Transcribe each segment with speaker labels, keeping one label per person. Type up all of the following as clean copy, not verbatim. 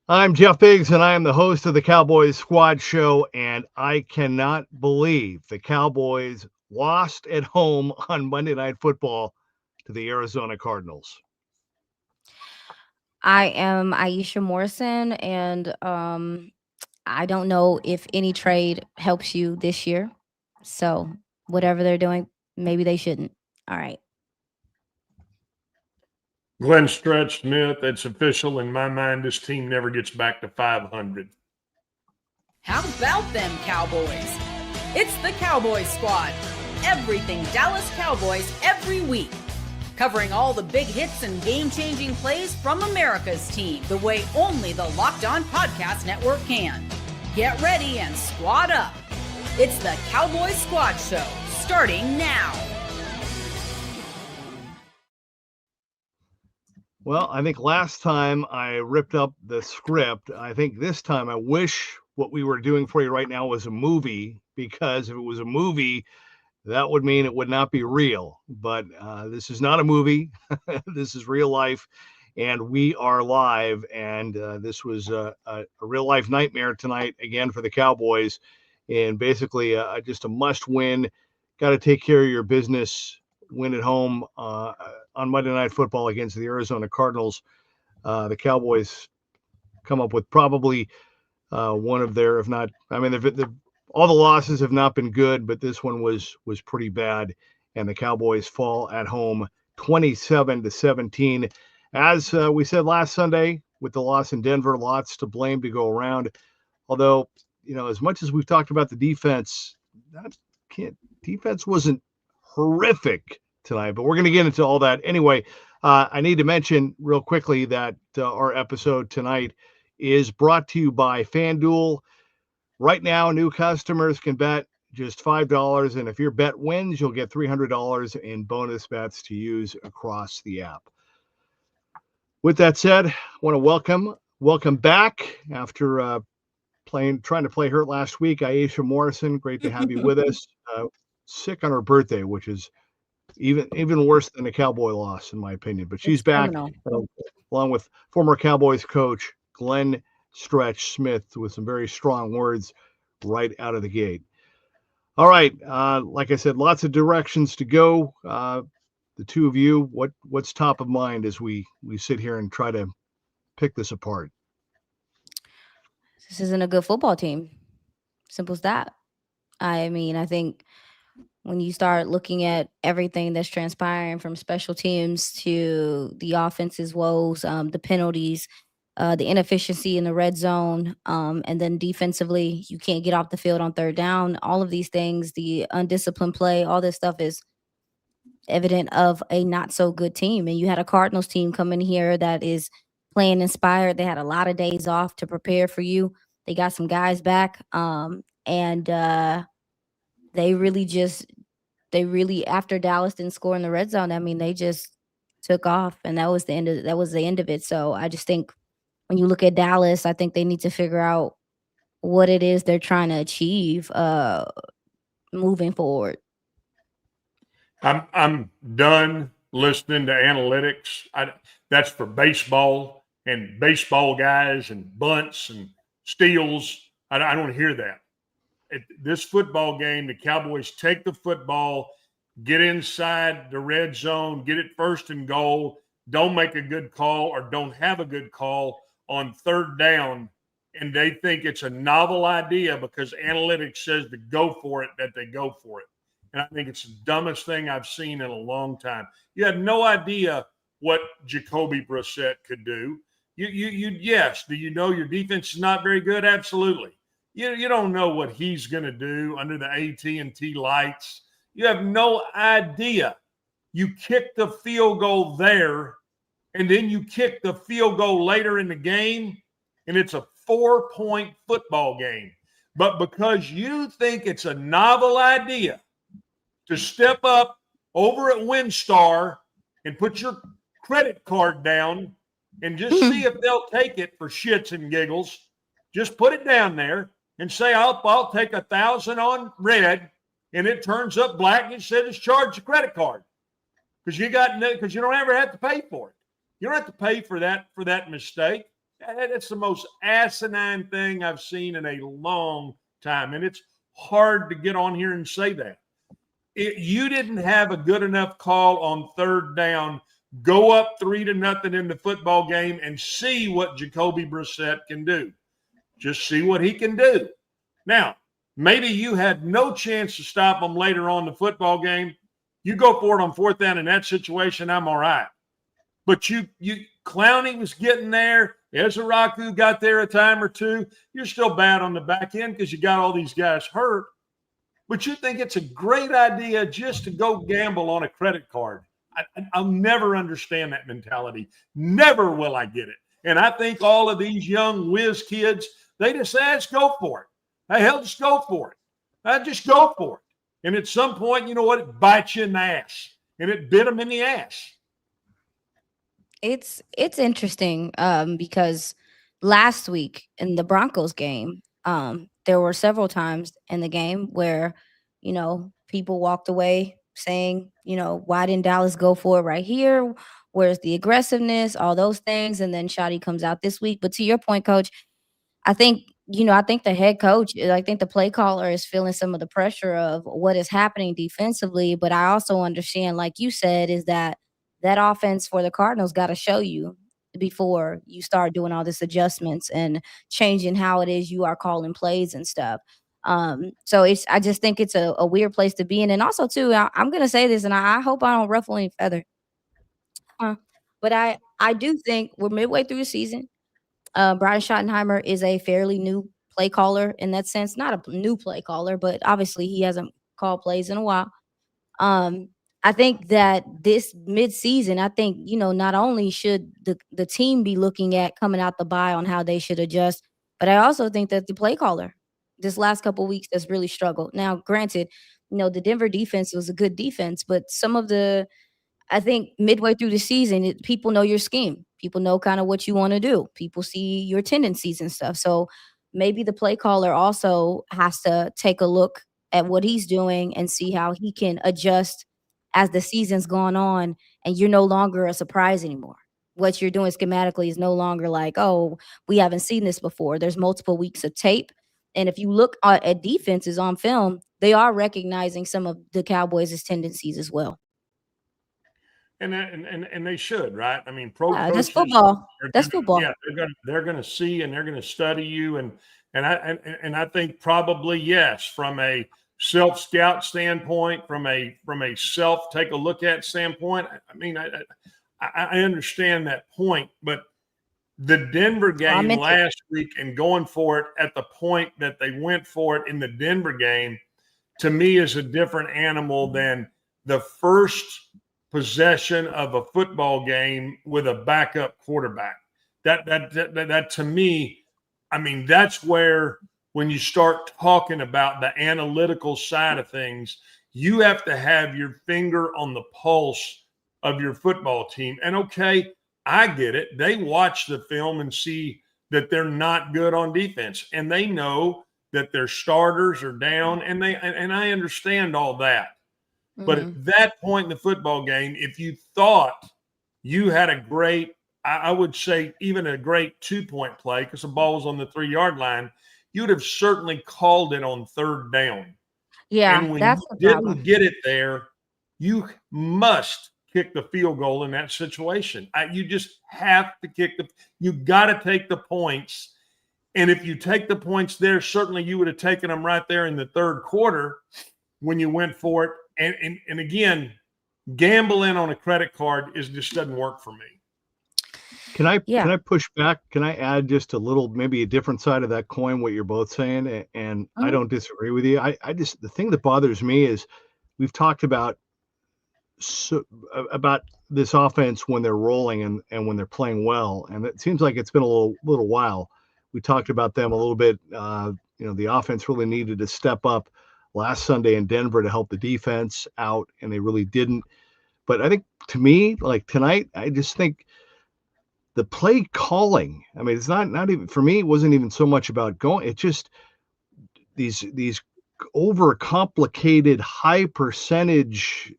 Speaker 1: I'm Jeff Biggs, and I am the host of the Cowboys Squad Show, and I cannot believe the Cowboys lost at home on Monday Night Football to the Arizona Cardinals.
Speaker 2: I am Iisha Morrison, and I don't know if any trade helps you this year. So whatever they're doing, maybe they shouldn't. All right.
Speaker 3: Glenn Stretch Smith, it's official in my mind. This team never gets back to 500.
Speaker 4: How about them Cowboys? It's the Cowboys Squad. Everything Dallas Cowboys every week. Covering all the big hits and game-changing plays from America's team the way only the Locked On Podcast Network can. Get ready and squad up. It's the Cowboys Squad Show, starting now.
Speaker 1: Well, I think last time I ripped up the script. I think this time I wish what we were doing for you right now was a movie, because if it was a movie, that would mean it would not be real. But this is not a movie. This is real life, and we are live. And this was a real life nightmare tonight again for the Cowboys, and basically just a must win. Got to take care of your business. Win at home on Monday Night Football against the Arizona Cardinals. The Cowboys come up with probably one of their, if not, I mean, all the losses have not been good, but this one was pretty bad, and the Cowboys fall at home 27-17. As we said last Sunday with the loss in Denver, lots to blame to go around. Although, as much as we've talked about the defense, defense wasn't horrific tonight, but we're going to get into all that. Anyway, I need to mention real quickly that our episode tonight is brought to you by FanDuel. Right now, new customers can bet just $5, and if your bet wins, you'll get $300 in bonus bets to use across the app. With that said, I want to welcome back after trying to play hurt last week, Iisha Morrison. Great to have you with us. Sick on her birthday, which is even worse than a Cowboy loss, in my opinion. But she's back, along with former Cowboys coach Glenn Stretch Smith, with some very strong words right out of the gate. All right, like I said, lots of directions to go. The two of you, what's top of mind as we sit here and try to pick this apart?
Speaker 2: This isn't a good football team. Simple as that. I mean, I think when you start looking at everything that's transpiring, from special teams to the offense's woes, the penalties, the inefficiency in the red zone, and then defensively, you can't get off the field on third down. All of these things, the undisciplined play, all this stuff is evident of a not so good team. And you had a Cardinals team come in here that is playing inspired. They had a lot of days off to prepare for you. They got some guys back, and they really, after Dallas didn't score in the red zone, I mean, they just took off, and that was the end of it. So I just think when you look at Dallas, I think they need to figure out what it is they're trying to achieve moving forward.
Speaker 3: I'm done listening to analytics. That's for baseball and baseball guys and bunts and steals. I don't want to hear that. At this football game, the Cowboys take the football, get inside the red zone, get it first and goal, don't make a good call or don't have a good call on third down, and they think it's a novel idea because analytics says to go for it, that they go for it. And I think it's the dumbest thing I've seen in a long time. You had no idea what Jacoby Brissett could do. Yes. Do you know your defense is not very good? Absolutely. You don't know what he's going to do under the AT&T lights. You have no idea. You kick the field goal there, and then you kick the field goal later in the game, and it's a 4-point football game. But because you think it's a novel idea to step up over at WinStar and put your credit card down and just see if they'll take it for shits and giggles, just put it down there and say, I'll take 1,000 on red, and it turns up black and it says charge the credit card because you don't ever have to pay for it. You don't have to pay for that mistake. That's the most asinine thing I've seen in a long time. And it's hard to get on here and say that. You didn't have a good enough call on third down. Go up 3-0 in the football game and see what Jacoby Brissett can do. Just see what he can do. Now, maybe you had no chance to stop him later on in the football game. You go for it on fourth down in that situation, I'm all right. But you Clowney was getting there. Ezraku got there a time or two. You're still bad on the back end because you got all these guys hurt. But you think it's a great idea just to go gamble on a credit card. I'll never understand that mentality. Never will I get it. And I think all of these young whiz kids, they just say, let's go for it. Hey, hell, just go for it. Just go for it. And at some point, you know what? It bites you in the ass. And it bit them in the ass.
Speaker 2: It's interesting because last week in the Broncos game, there were several times in the game where, people walked away saying, why didn't Dallas go for it right here? Where's the aggressiveness? All those things. And then Shotty comes out this week. But to your point, Coach, I think the head coach, I think the play caller is feeling some of the pressure of what is happening defensively. But I also understand, like you said, is that offense for the Cardinals got to show you before you start doing all this adjustments and changing how it is you are calling plays and stuff. So I just think it's a weird place to be in. And also, too, I'm going to say this, and I hope I don't ruffle any feather. But I do think we're midway through the season. Brian Schottenheimer is a fairly new play caller in that sense. Not a new play caller, but obviously he hasn't called plays in a while. I think that this midseason, not only should the team be looking at coming out the bye on how they should adjust, but I also think that the play caller this last couple of weeks has really struggled. Now, granted, the Denver defense was a good defense, but I think midway through the season, people know your scheme. People know kind of what you want to do. People see your tendencies and stuff. So maybe the play caller also has to take a look at what he's doing and see how he can adjust as the season's gone on, and you're no longer a surprise anymore. What you're doing schematically is no longer like, oh, we haven't seen this before. There's multiple weeks of tape. And if you look at defenses on film, they are recognizing some of the Cowboys' tendencies as well.
Speaker 3: And they should, right? I mean, coaches,
Speaker 2: that's football. That's football.
Speaker 3: Yeah, they're going to see and they're going to study you, and I think probably yes, from a self-scout standpoint, from a self take a look at standpoint. I mean, I understand that point, but the Denver game last week and going for it at the point that they went for it in the Denver game, to me, is a different animal than the first possession of a football game with a backup quarterback. That to me, I mean, that's where when you start talking about the analytical side of things, you have to have your finger on the pulse of your football team. And okay, I get it. They watch the film and see that they're not good on defense, and they know that their starters are down, and I understand all that. But at that point in the football game, if you thought you had a great, I would say even a great 2-point play because the ball was on the 3-yard line, you would have certainly called it on third down.
Speaker 2: Yeah,
Speaker 3: and when
Speaker 2: that's
Speaker 3: you didn't get it there, you must kick the field goal in that situation. You just have to you got to take the points. And if you take the points there, certainly you would have taken them right there in the third quarter when you went for it. And again, gambling on a credit card just doesn't work for me.
Speaker 1: Can I push back? Can I add just a little, maybe a different side of that coin, what you're both saying? And I don't disagree with you. I just, the thing that bothers me is we've talked about this offense when they're rolling and when they're playing well. And it seems like it's been a little while. We talked about them a little bit. The offense really needed to step up last Sunday in Denver to help the defense out, and they really didn't. But I think, to me, like tonight, I just think the play calling, I mean, it's not even, for me, it wasn't even so much about going. It's just these overcomplicated high percentage.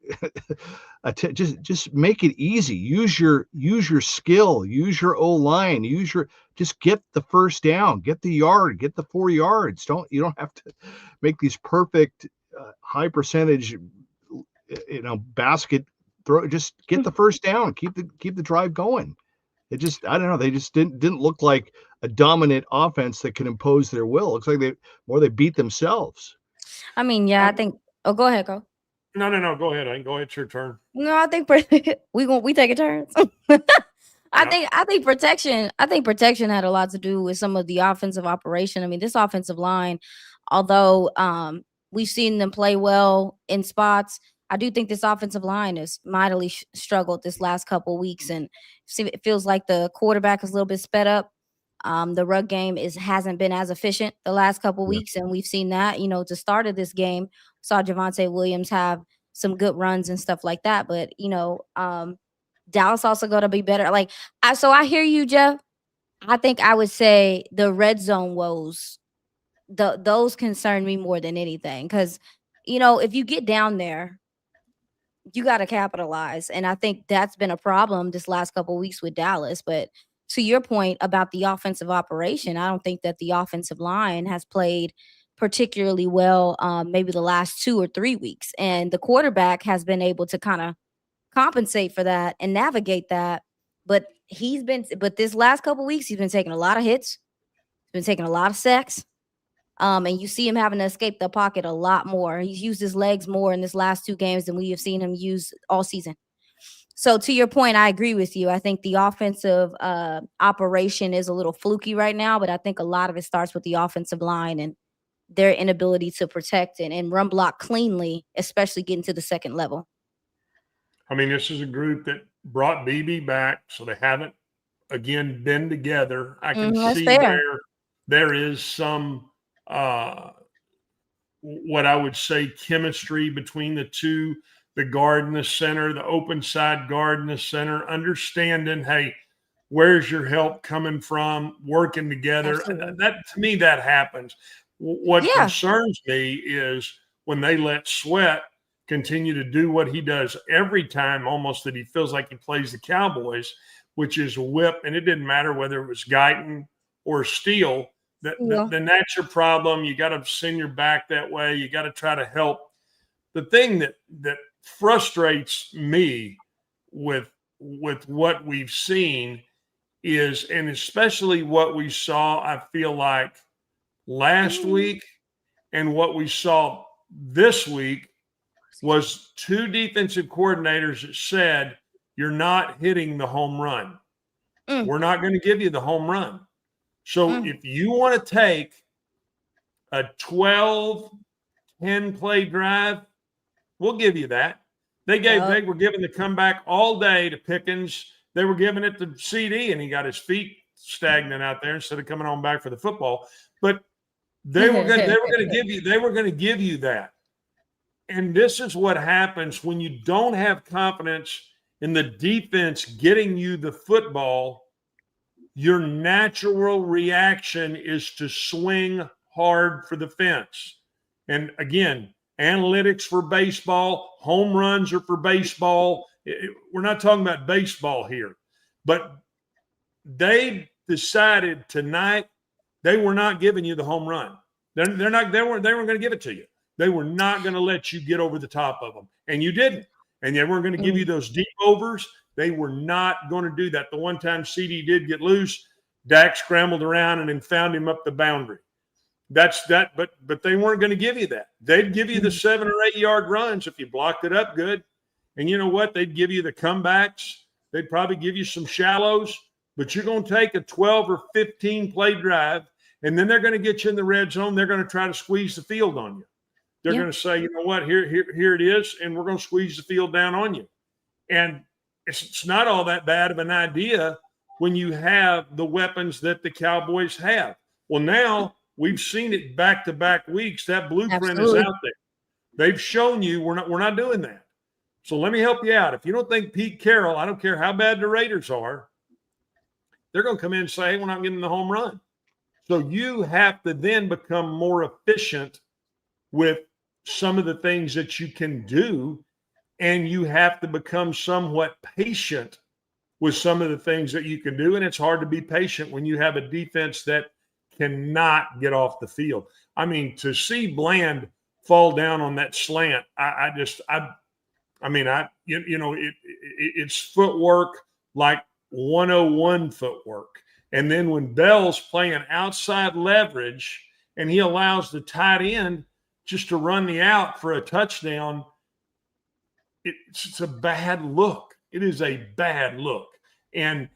Speaker 1: Just make it easy. Use your skill, use your O-line, just get the first down, get the yard, get the 4 yards. You don't have to make these perfect high percentage basket throw. Just get the first down, keep the drive going. It just, I don't know, they just didn't look like a dominant offense that can impose their will. It looks like they beat themselves.
Speaker 2: I mean, yeah, I think. Oh, go ahead, go.
Speaker 3: No, go ahead. Go ahead. It's your turn.
Speaker 2: No, I think we take a turn. I think protection had a lot to do with some of the offensive operation. I mean, this offensive line, although we've seen them play well in spots, I do think this offensive line has mightily struggled this last couple of weeks, and it feels like the quarterback is a little bit sped up. The rug game hasn't been as efficient the last couple of weeks, and we've seen that. To start of this game, saw Javonte Williams have some good runs and stuff like that, but Dallas also got to be better. So I hear you, Jeff. I think I would say the red zone woes, those concern me more than anything, because if you get down there, you got to capitalize. And I think that's been a problem this last couple of weeks with Dallas. But to your point about the offensive operation, I don't think that the offensive line has played particularly well, maybe the last 2 or 3 weeks. And the quarterback has been able to kind of compensate for that and navigate that. But this last couple of weeks, he's been taking a lot of hits. He's been taking a lot of sacks. And you see him having to escape the pocket a lot more. He's used his legs more in this last 2 games than we have seen him use all season. So to your point, I agree with you. I think the offensive operation is a little fluky right now, but I think a lot of it starts with the offensive line and their inability to protect and run block cleanly, especially getting to the second level.
Speaker 3: I mean, this is a group that brought BB back, so they haven't, again, been together. I can see there is some what I would say chemistry between the two, the guard in the center, the open side guard in the center, understanding, hey, where's your help coming from, working together.
Speaker 2: Absolutely.
Speaker 3: That, to me, that happens. What concerns me is when they let Sweat continue to do what he does every time almost that he feels like he plays the Cowboys, which is whip. And it didn't matter whether it was Guyton or Steele. Then that's your problem. You got to send your back that way. You got to try to help. The thing that frustrates me with what we've seen is, and especially what we saw, I feel like last week and what we saw this week, was 2 defensive coordinators that said, you're not hitting the home run. We're not going to give you the home run. So if you want to take a 12, 10-play drive, we'll give you that. They were giving the comeback all day to Pickens. They were giving it to CD, and he got his feet stagnant out there instead of coming on back for the football. But they were going to give you that. And this is what happens when you don't have confidence in the defense getting you the football. Your natural reaction is to swing hard for the fence. And again, analytics for baseball, home runs are for baseball. We're not talking about baseball here. But they decided tonight they were not giving you the home run. They weren't going to give it to you. They were not going to let you get over the top of them. And you didn't. And they weren't going to give you those deep overs. They were not going to do that. The one time CD did get loose, Dak scrambled around and then found him up the boundary. That's that. But they weren't going to give you that. They'd give you the 7 or 8 yard runs if you blocked it up good. And you know what? They'd give you the comebacks. They'd probably give you some shallows. But you're going to take a 12 or 15 play drive, and then they're going to get you in the red zone. They're going to try to squeeze the field on you. They're going to say, you know what, here it is, and we're going to squeeze the field down on you. And it's not all that bad of an idea when you have the weapons that the Cowboys have. Well, now we've seen it back-to-back weeks. That blueprint is out there. They've shown you we're not doing that. So let me help you out. If you don't think Pete Carroll, I don't care how bad the Raiders are, they're going to come in and say, hey, we're not getting the home run. So you have to then become more efficient with some of the things that you can do, and you have to become somewhat patient with some of the things that you can do. And it's hard to be patient when you have a defense that cannot get off the field. I mean, to see Bland fall down on that slant, it's footwork like 101 footwork. And then when Bell's playing outside leverage and he allows the tight end just to run the out for a touchdown, it's a bad look. It is a bad look. And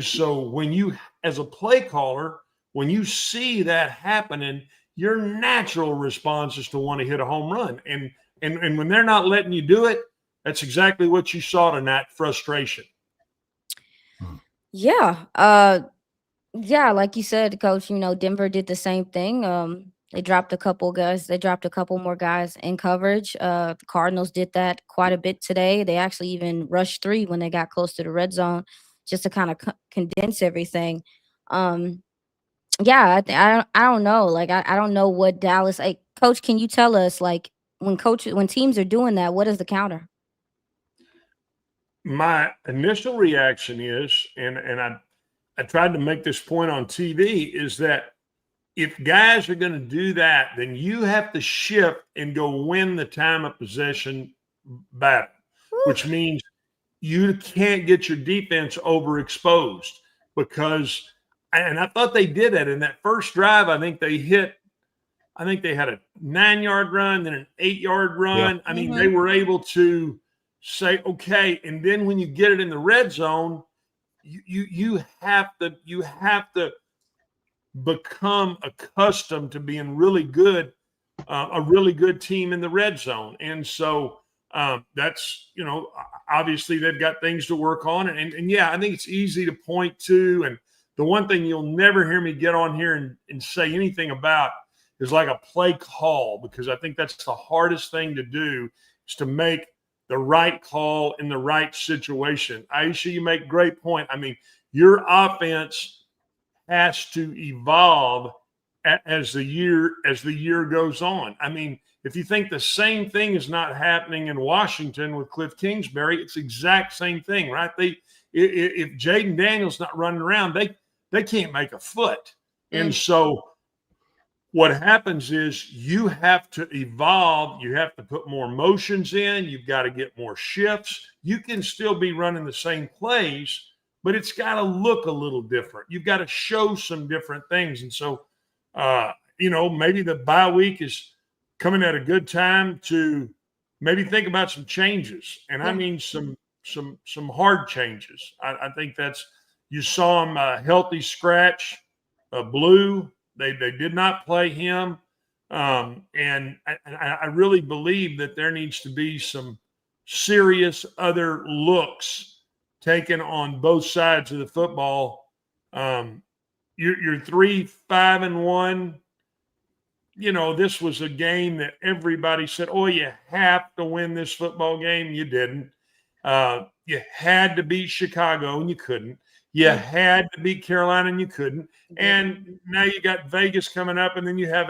Speaker 3: so when you, as a play caller, when you see that happening, your natural response is to want to hit a home run. And when they're not letting you do it, that's exactly what you saw tonight, frustration.
Speaker 2: Yeah. Yeah, like you said, Coach, Denver did the same thing. They dropped a couple guys. They dropped a couple more guys in coverage. The Cardinals did that quite a bit today. They actually even rushed 3 when they got close to the red zone, just to kind of condense everything. Yeah, I don't know. Like I don't know what Dallas. Like, Coach, can you tell us, like, when teams are doing that, what is the counter?
Speaker 3: My initial reaction is, and I tried to make this point on TV, is that if guys are going to do that, then you have to shift and go win the time of possession battle, which means you can't get your defense overexposed, because, and I thought they did that in that first drive. I think they had a 9-yard run, then an 8-yard run. Yeah. I mean, they were able to say, okay. And then when you get it in the red zone, you have to become accustomed to being really good, a really good team in the red zone. And so that's, obviously they've got things to work on. And yeah, I think it's easy to point to. And the one thing you'll never hear me get on here and say anything about is like a play call, because I think that's the hardest thing to do, is to make the right call in the right situation. Iisha, you make a great point. I mean, your offense has to evolve as the year goes on. I mean, if you think the same thing is not happening in Washington with Cliff Kingsbury, it's the exact same thing, right? If Jaden Daniels not running around, they can't make a foot. And so what happens is you have to evolve. You have to put more motions in. You've got to get more shifts. You can still be running the same plays, but it's got to look a little different. You've got to show some different things. And so, maybe the bye week is coming at a good time to maybe think about some changes. And I mean some hard changes. I think you saw him healthy scratch Blue. They did not play him. And I really believe that there needs to be some serious other looks taken on both sides of the football. You're 3-5-1. This was a game that everybody said, oh, you have to win this football game. You didn't. You had to beat Chicago, and you couldn't. You had to beat Carolina, and you couldn't. And now you got Vegas coming up, and then you have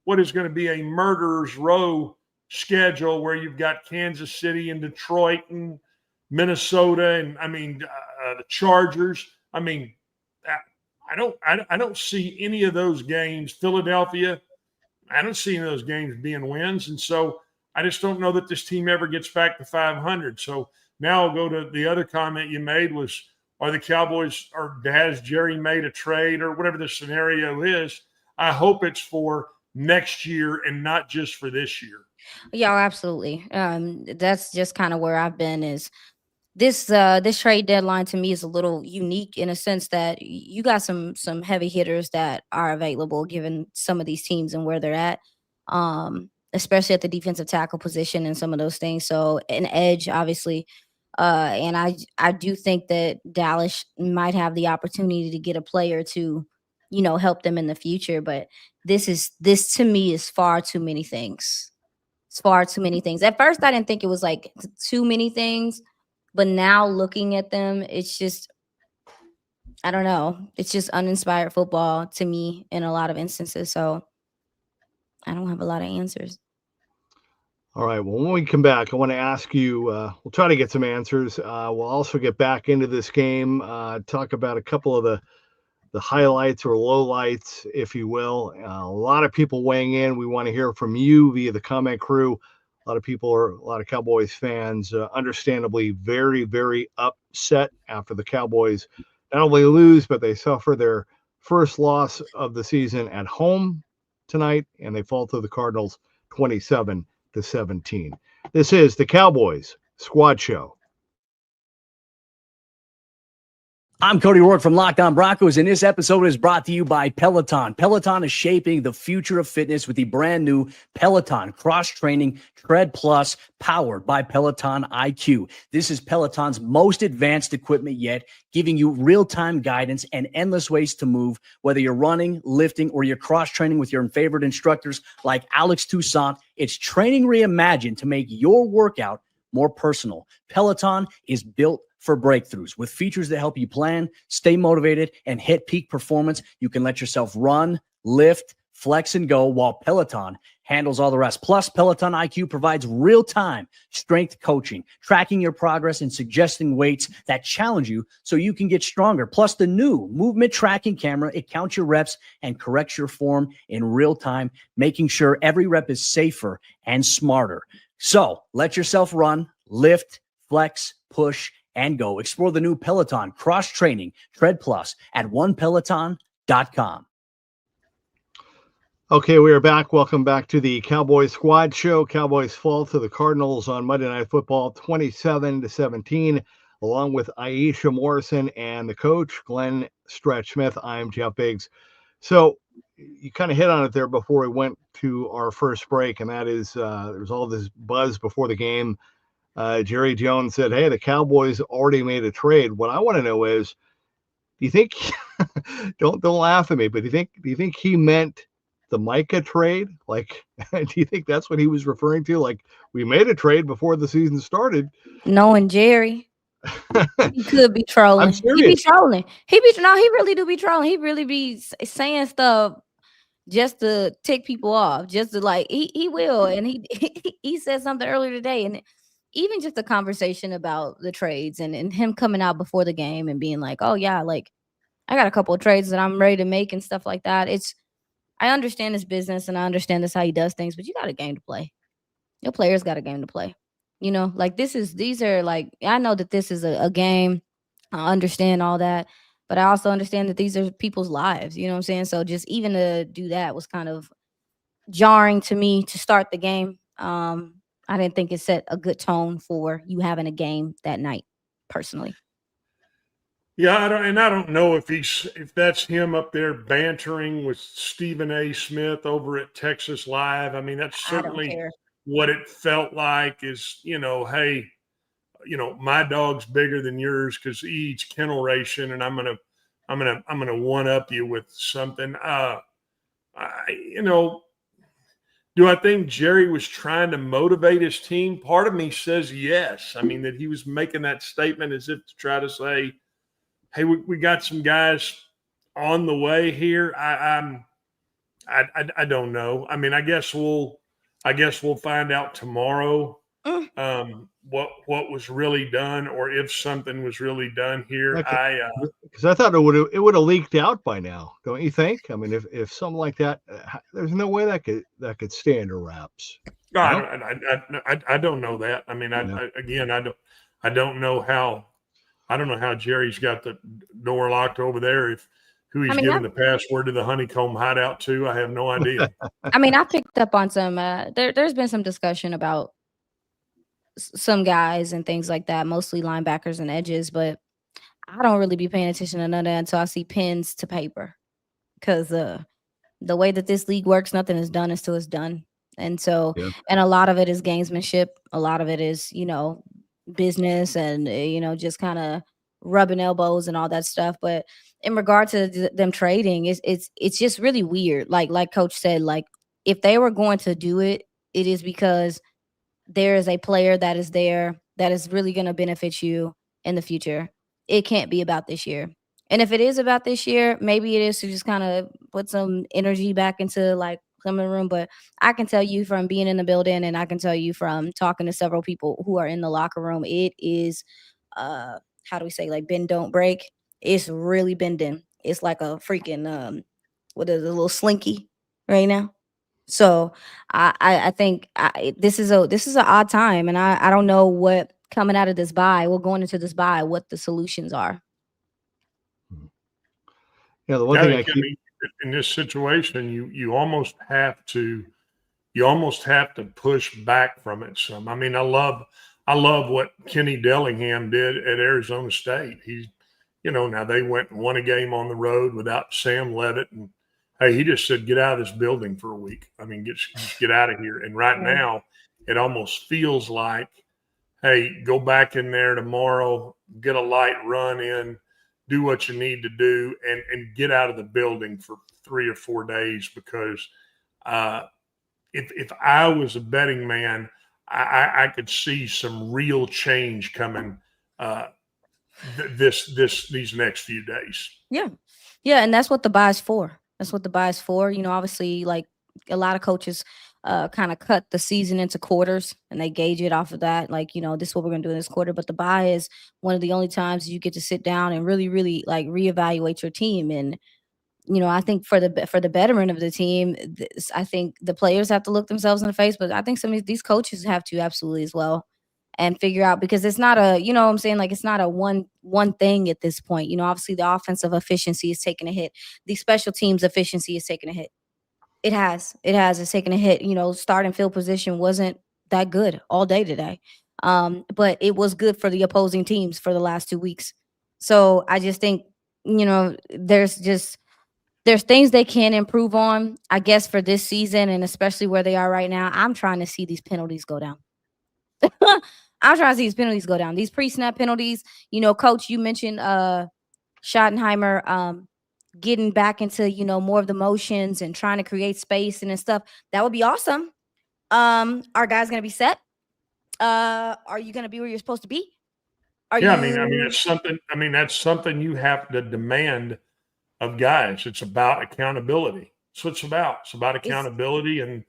Speaker 3: what is going to be a murderer's row schedule where you've got Kansas City and Detroit and Minnesota, and the Chargers. I mean, I don't see any of those games. Philadelphia, I don't see any of those games being wins, and so I just don't know that this team ever gets back to 500. So now I'll go to the other comment you made was, are the Cowboys, or has Jerry made a trade, or whatever the scenario is? I hope it's for next year and not just for this year.
Speaker 2: Yeah, absolutely. That's just kind of where I've been. Is this trade deadline to me is a little unique in a sense that you got some heavy hitters that are available given some of these teams and where they're at, especially at the defensive tackle position and some of those things. So an edge, obviously. And I do think that Dallas might have the opportunity to get a player to, help them in the future. But this to me is far too many things. It's far too many things. At first, I didn't think it was like too many things, but now looking at them, it's just, I don't know. It's just uninspired football to me in a lot of instances. So I don't have a lot of answers.
Speaker 1: All right. Well, when we come back, I want to ask you, we'll try to get some answers. We'll also get back into this game, talk about a couple of the highlights or lowlights, if you will. A lot of people weighing in. We want to hear from you via the comment crew. A lot of Cowboys fans, understandably very, very upset after the Cowboys not only lose, but they suffer their first loss of the season at home tonight, and they fall to the Cardinals 27-17. This is the Cowboys Squad Show.
Speaker 5: I'm Cody Rourke from Locked On Broncos, and this episode is brought to you by Peloton. Peloton is shaping the future of fitness with the brand new Peloton Cross-Training Tread Plus, powered by Peloton IQ. This is Peloton's most advanced equipment yet, giving you real-time guidance and endless ways to move, whether you're running, lifting, or you're cross-training with your favorite instructors like Alex Toussaint. It's training reimagined to make your workout more personal. Peloton is built for breakthroughs with features that help you plan, stay motivated, and hit peak performance. You can let yourself run, lift, flex, and go while Peloton handles all the rest. Plus, Peloton IQ provides real-time strength coaching, tracking your progress and suggesting weights that challenge you so you can get stronger. Plus, the new movement tracking camera, it counts your reps and corrects your form in real time, making sure every rep is safer and smarter. So let yourself run, lift, flex, push, and go. Explore the new Peloton Cross-Training Tread Plus at onepeloton.com.
Speaker 1: Okay, we are back. Welcome back to the Cowboys Squad Show. Cowboys fall to the Cardinals on Monday Night Football 27-17, along with Iisha Morrison and the coach, Glenn Stretch Smith. I'm Jeff Biggs. So you kind of hit on it there before we went to our first break, and that is there's all this buzz before the game. Jerry Jones said, hey, the Cowboys already made a trade. What I want to know is, do you think don't laugh at me, but do you think he meant the Micah trade? Like, do you think that's what he was referring to? Like, we made a trade before the season started.
Speaker 2: Knowing Jerry, he could be trolling.
Speaker 1: I'm
Speaker 2: He
Speaker 1: serious.
Speaker 2: be trolling. He really do be trolling. He really be saying stuff just to tick people off, just to like he will. And he said something earlier today, and even just a conversation about the trades and him coming out before the game and being like, oh yeah, like I got a couple of trades that I'm ready to make and stuff like that. I understand his business and I understand that's how he does things, but you got a game to play. Your players got a game to play. You know, like these are like, I know that this is a game. I understand all that, but I also understand that these are people's lives. You know what I'm saying? So just even to do that was kind of jarring to me to start the game. I didn't think it set a good tone for you having a game that night, personally.
Speaker 3: Yeah, I don't know if that's him up there bantering with Stephen A. Smith over at Texas Live. I mean, that's certainly what it felt like is, hey, my dog's bigger than yours because he eats kennel ration, and I'm gonna one up you with something. Do I think Jerry was trying to motivate his team? Part of me says yes. I mean, that he was making that statement as if to try to say, hey, we got some guys on the way here. I don't know. I mean, I guess we'll find out tomorrow what was really done, or if something was really done here.
Speaker 1: Because I thought it would have leaked out by now, don't you think? I mean, if something like that, there's no way that could stay under wraps.
Speaker 3: I don't know that. I mean, I don't know how. I don't know how Jerry's got the door locked over there. Who he's giving the password to the honeycomb hideout to, I have no idea.
Speaker 2: I mean, I picked up on some. There's been some discussion about some guys and things like that, mostly linebackers and edges, but I don't really be paying attention to none of that until I see pens to paper. Because the way that this league works, nothing is done until it's done. And so, and a lot of it is gamesmanship. A lot of it is, business and, just kind of rubbing elbows and all that stuff. But in regard to them trading, it's just really weird. Like Coach said, like if they were going to do it, it is because there is a player that is there that is really going to benefit you in the future. It can't be about this year. And if it is about this year, maybe it is to just kind of put some energy back into like come in the room, but I can tell you from being in the building, and I can tell you from talking to several people who are in the locker room, it is, how do we say, like bend don't break. It's really bending. It's like a freaking what is it, a little slinky right now. So I think this is an odd time, and I don't know what coming out of this bye, well, going into this bye, what the solutions are.
Speaker 1: Yeah, the one
Speaker 3: Yeah,
Speaker 1: thing
Speaker 3: I
Speaker 1: I keep
Speaker 3: mean, in this situation, you almost have to push back from it some. I mean, I love what Kenny Dillingham did at Arizona State. He, now they went and won a game on the road without Sam Levitt, and hey, he just said, get out of this building for a week. I mean, just get out of here. And right now, it almost feels like, hey, go back in there tomorrow, get a light run in, do what you need to do, and get out of the building for 3 or 4 days, because if I was a betting man, I could see some real change coming these next few days.
Speaker 2: Yeah. Yeah. And that's what the buy is for. That's what the buy is for. Obviously, like a lot of coaches kind of cut the season into quarters, and they gauge it off of that. Like, this is what we're going to do in this quarter. But the buy is one of the only times you get to sit down and really, really like reevaluate your team. And, I think for the betterment of the team, I think the players have to look themselves in the face, but I think some of these coaches have to absolutely as well, and figure out, because it's not a, what I'm saying, like it's not a one thing at this point. Obviously the offensive efficiency is taking a hit. The special teams efficiency is taking a hit. It's taken a hit. Starting field position wasn't that good all day today. But it was good for the opposing teams for the last 2 weeks. So I just think, there's things they can improve on, I guess, for this season, and especially where they are right now. I'm trying to see these penalties go down. I'm trying to see these penalties go down. These pre-snap penalties, Coach, you mentioned Schottenheimer getting back into, more of the motions and trying to create space and stuff. That would be awesome. Are guys going to be set? Are you going to be where you're supposed to be?
Speaker 3: I mean, it's something. I mean, that's something you have to demand of guys. It's about accountability. That's what it's about. It's about accountability, and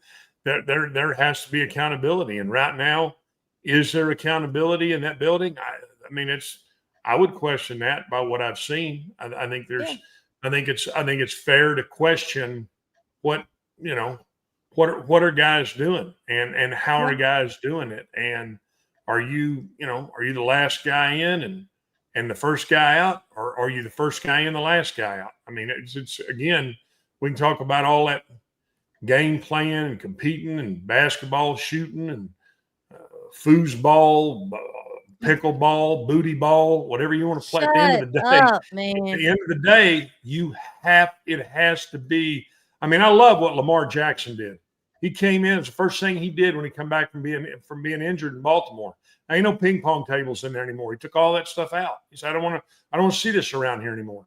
Speaker 3: there has to be accountability. And right now, is there accountability in that building? I would question that by what I've seen. I think it's fair to question what are guys doing, and how are guys doing it, and are you the last guy in and the first guy out, or are you the first guy in, the last guy out? I mean, it's again, we can talk about all that game playing and competing and basketball shooting and foosball, pickleball, booty ball, whatever you want to play. At the end of the day,
Speaker 2: up, man.
Speaker 3: At the end of the day, it has to be. I mean, I love what Lamar Jackson did. He came in, it's the first thing he did when he come back from being injured in Baltimore. Now, ain't no ping pong tables in there anymore. He took all that stuff out. He said, I don't want to see this around here anymore.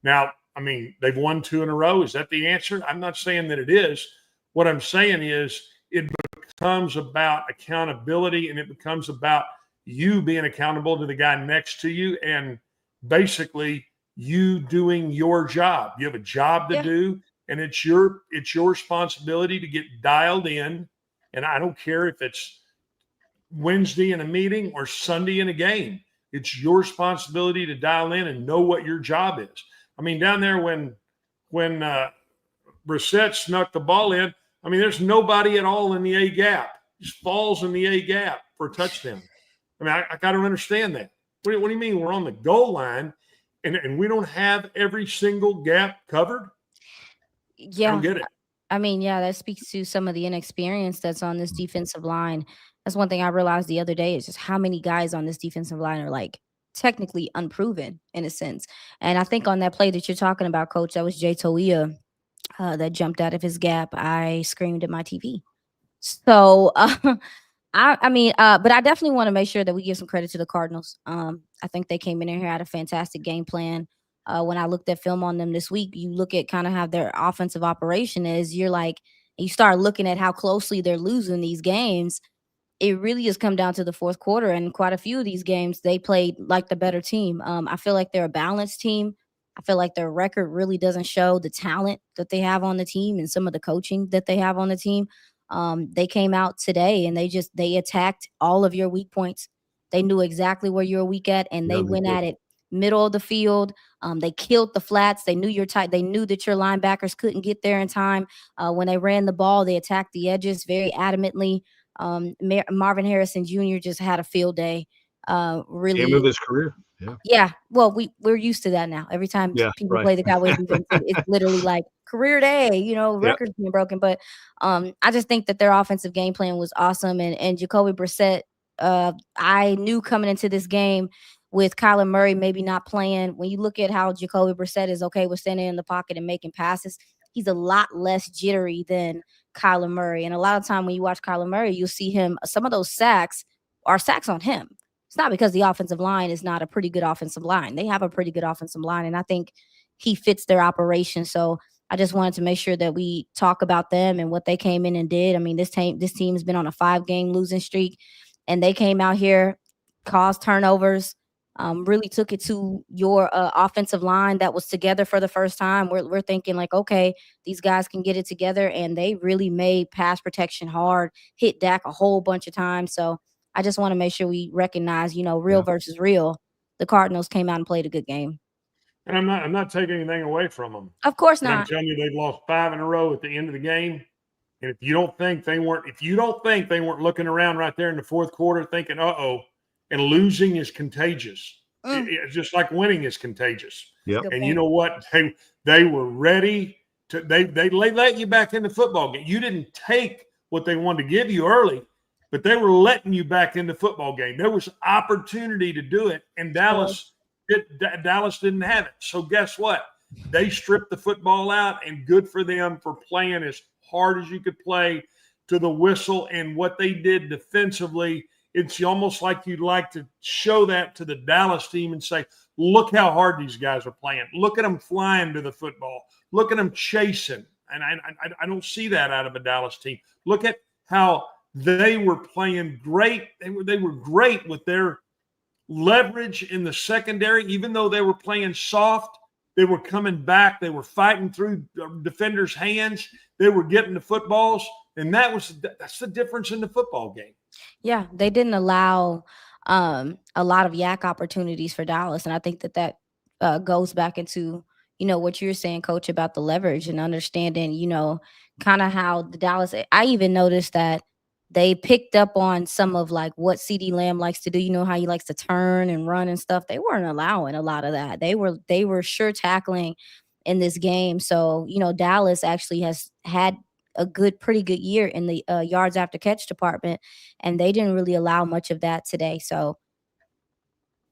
Speaker 3: Now, I mean, they've won 2 in a row. Is that the answer? I'm not saying that it is. What I'm saying is it becomes about accountability, and it becomes about you being accountable to the guy next to you, and basically you doing your job. You have a job to do, and it's your responsibility to get dialed in. And I don't care if it's Wednesday in a meeting or Sunday in a game. It's your responsibility to dial in and know what your job is. I mean, down there when Brissett snuck the ball in, I mean, there's nobody at all in the A gap. Just falls in the A gap for a touchdown. I mean, I don't understand that. What do you mean we're on the goal line and we don't have every single gap covered?
Speaker 2: Yeah.
Speaker 3: I don't get it.
Speaker 2: I mean, yeah, that speaks to some of the inexperience that's on this defensive line. That's one thing I realized the other day, is just how many guys on this defensive line are like technically unproven in a sense. And I think on that play that you're talking about, Coach, that was Jay Toia that jumped out of his gap. I screamed at my TV. So, but I definitely want to make sure that we give some credit to the Cardinals. I think they came in here, had a fantastic game plan. When I looked at film on them this week, you look at kind of how their offensive operation is. You start looking at how closely they're losing these games. It really has come down to the fourth quarter, and quite a few of these games they played like the better team. I feel like they're a balanced team. I feel like their record really doesn't show the talent that they have on the team and some of the coaching that they have on the team. They came out today and they attacked all of your weak points. They knew exactly where you were weak at, and
Speaker 1: Yeah,
Speaker 2: they
Speaker 1: they
Speaker 2: went
Speaker 1: did.
Speaker 2: at it middle of the field. They killed the flats. They knew your tight. They knew that your linebackers couldn't get there in time. When they ran the ball, they attacked the edges very adamantly. Marvin Harrison Jr. just had a field day.
Speaker 1: Game
Speaker 2: Really,
Speaker 1: of his career. Yeah.
Speaker 2: yeah. Well, we're used to that now. Every time
Speaker 1: Yeah,
Speaker 2: people
Speaker 1: right.
Speaker 2: play the Cowboys defense, it's literally like career day,
Speaker 1: Yeah.
Speaker 2: records being broken. But I just think that their offensive game plan was awesome. And Jacoby Brissett, I knew coming into this game with Kyler Murray maybe not playing. When you look at how Jacoby Brissett is okay with standing in the pocket and making passes, he's a lot less jittery than Kyler Murray. And a lot of time when you watch Kyler Murray, you'll see him, some of those sacks are sacks on him. It's not because the offensive line is not a pretty good offensive line. They have a pretty good offensive line, and I think he fits their operation. So I just wanted to make sure that we talk about them and what they came in and did. I mean, this team's been on a 5-game losing streak, and they came out here, caused turnovers, really took it to your offensive line that was together for the first time. We're thinking like, okay, these guys can get it together, and they really made pass protection hard, hit Dak a whole bunch of times. So I just want to make sure we recognize, real versus real. The Cardinals came out and played a good game.
Speaker 3: And I'm not taking anything away from them.
Speaker 2: Of course
Speaker 3: And I'm
Speaker 2: not.
Speaker 3: telling you, they've lost 5 in a row at the end of the game. And if you don't think they weren't looking around right there in the fourth quarter thinking, uh-oh, and losing is contagious. It's just like winning is contagious.
Speaker 1: Yep.
Speaker 3: And you know what? They were ready to they let you back in the football game. You didn't take what they wanted to give you early, but they were letting you back in the football game. There was opportunity to do it, and Dallas didn't have it. So guess what? They stripped the football out, and good for them for playing as hard as you could play to the whistle. And what they did defensively, it's almost like you'd like to show that to the Dallas team and say, look how hard these guys are playing. Look at them flying to the football. Look at them chasing. And I don't see that out of a Dallas team. Look at how they were playing great. They were great with their leverage in the secondary. Even though they were playing soft, they were coming back. They were fighting through defenders' hands. They were getting the footballs. And that's the difference in the football game.
Speaker 2: Yeah, they didn't allow a lot of yak opportunities for Dallas. And I think that goes back into, what you're saying, Coach, about the leverage and understanding, kind of how the Dallas – I even noticed that they picked up on some of like what CeeDee Lamb likes to do. How he likes to turn and run and stuff. They weren't allowing a lot of that. They were sure tackling in this game. So, Dallas actually has had a pretty good year in the yards after catch department, and they didn't really allow much of that today. So,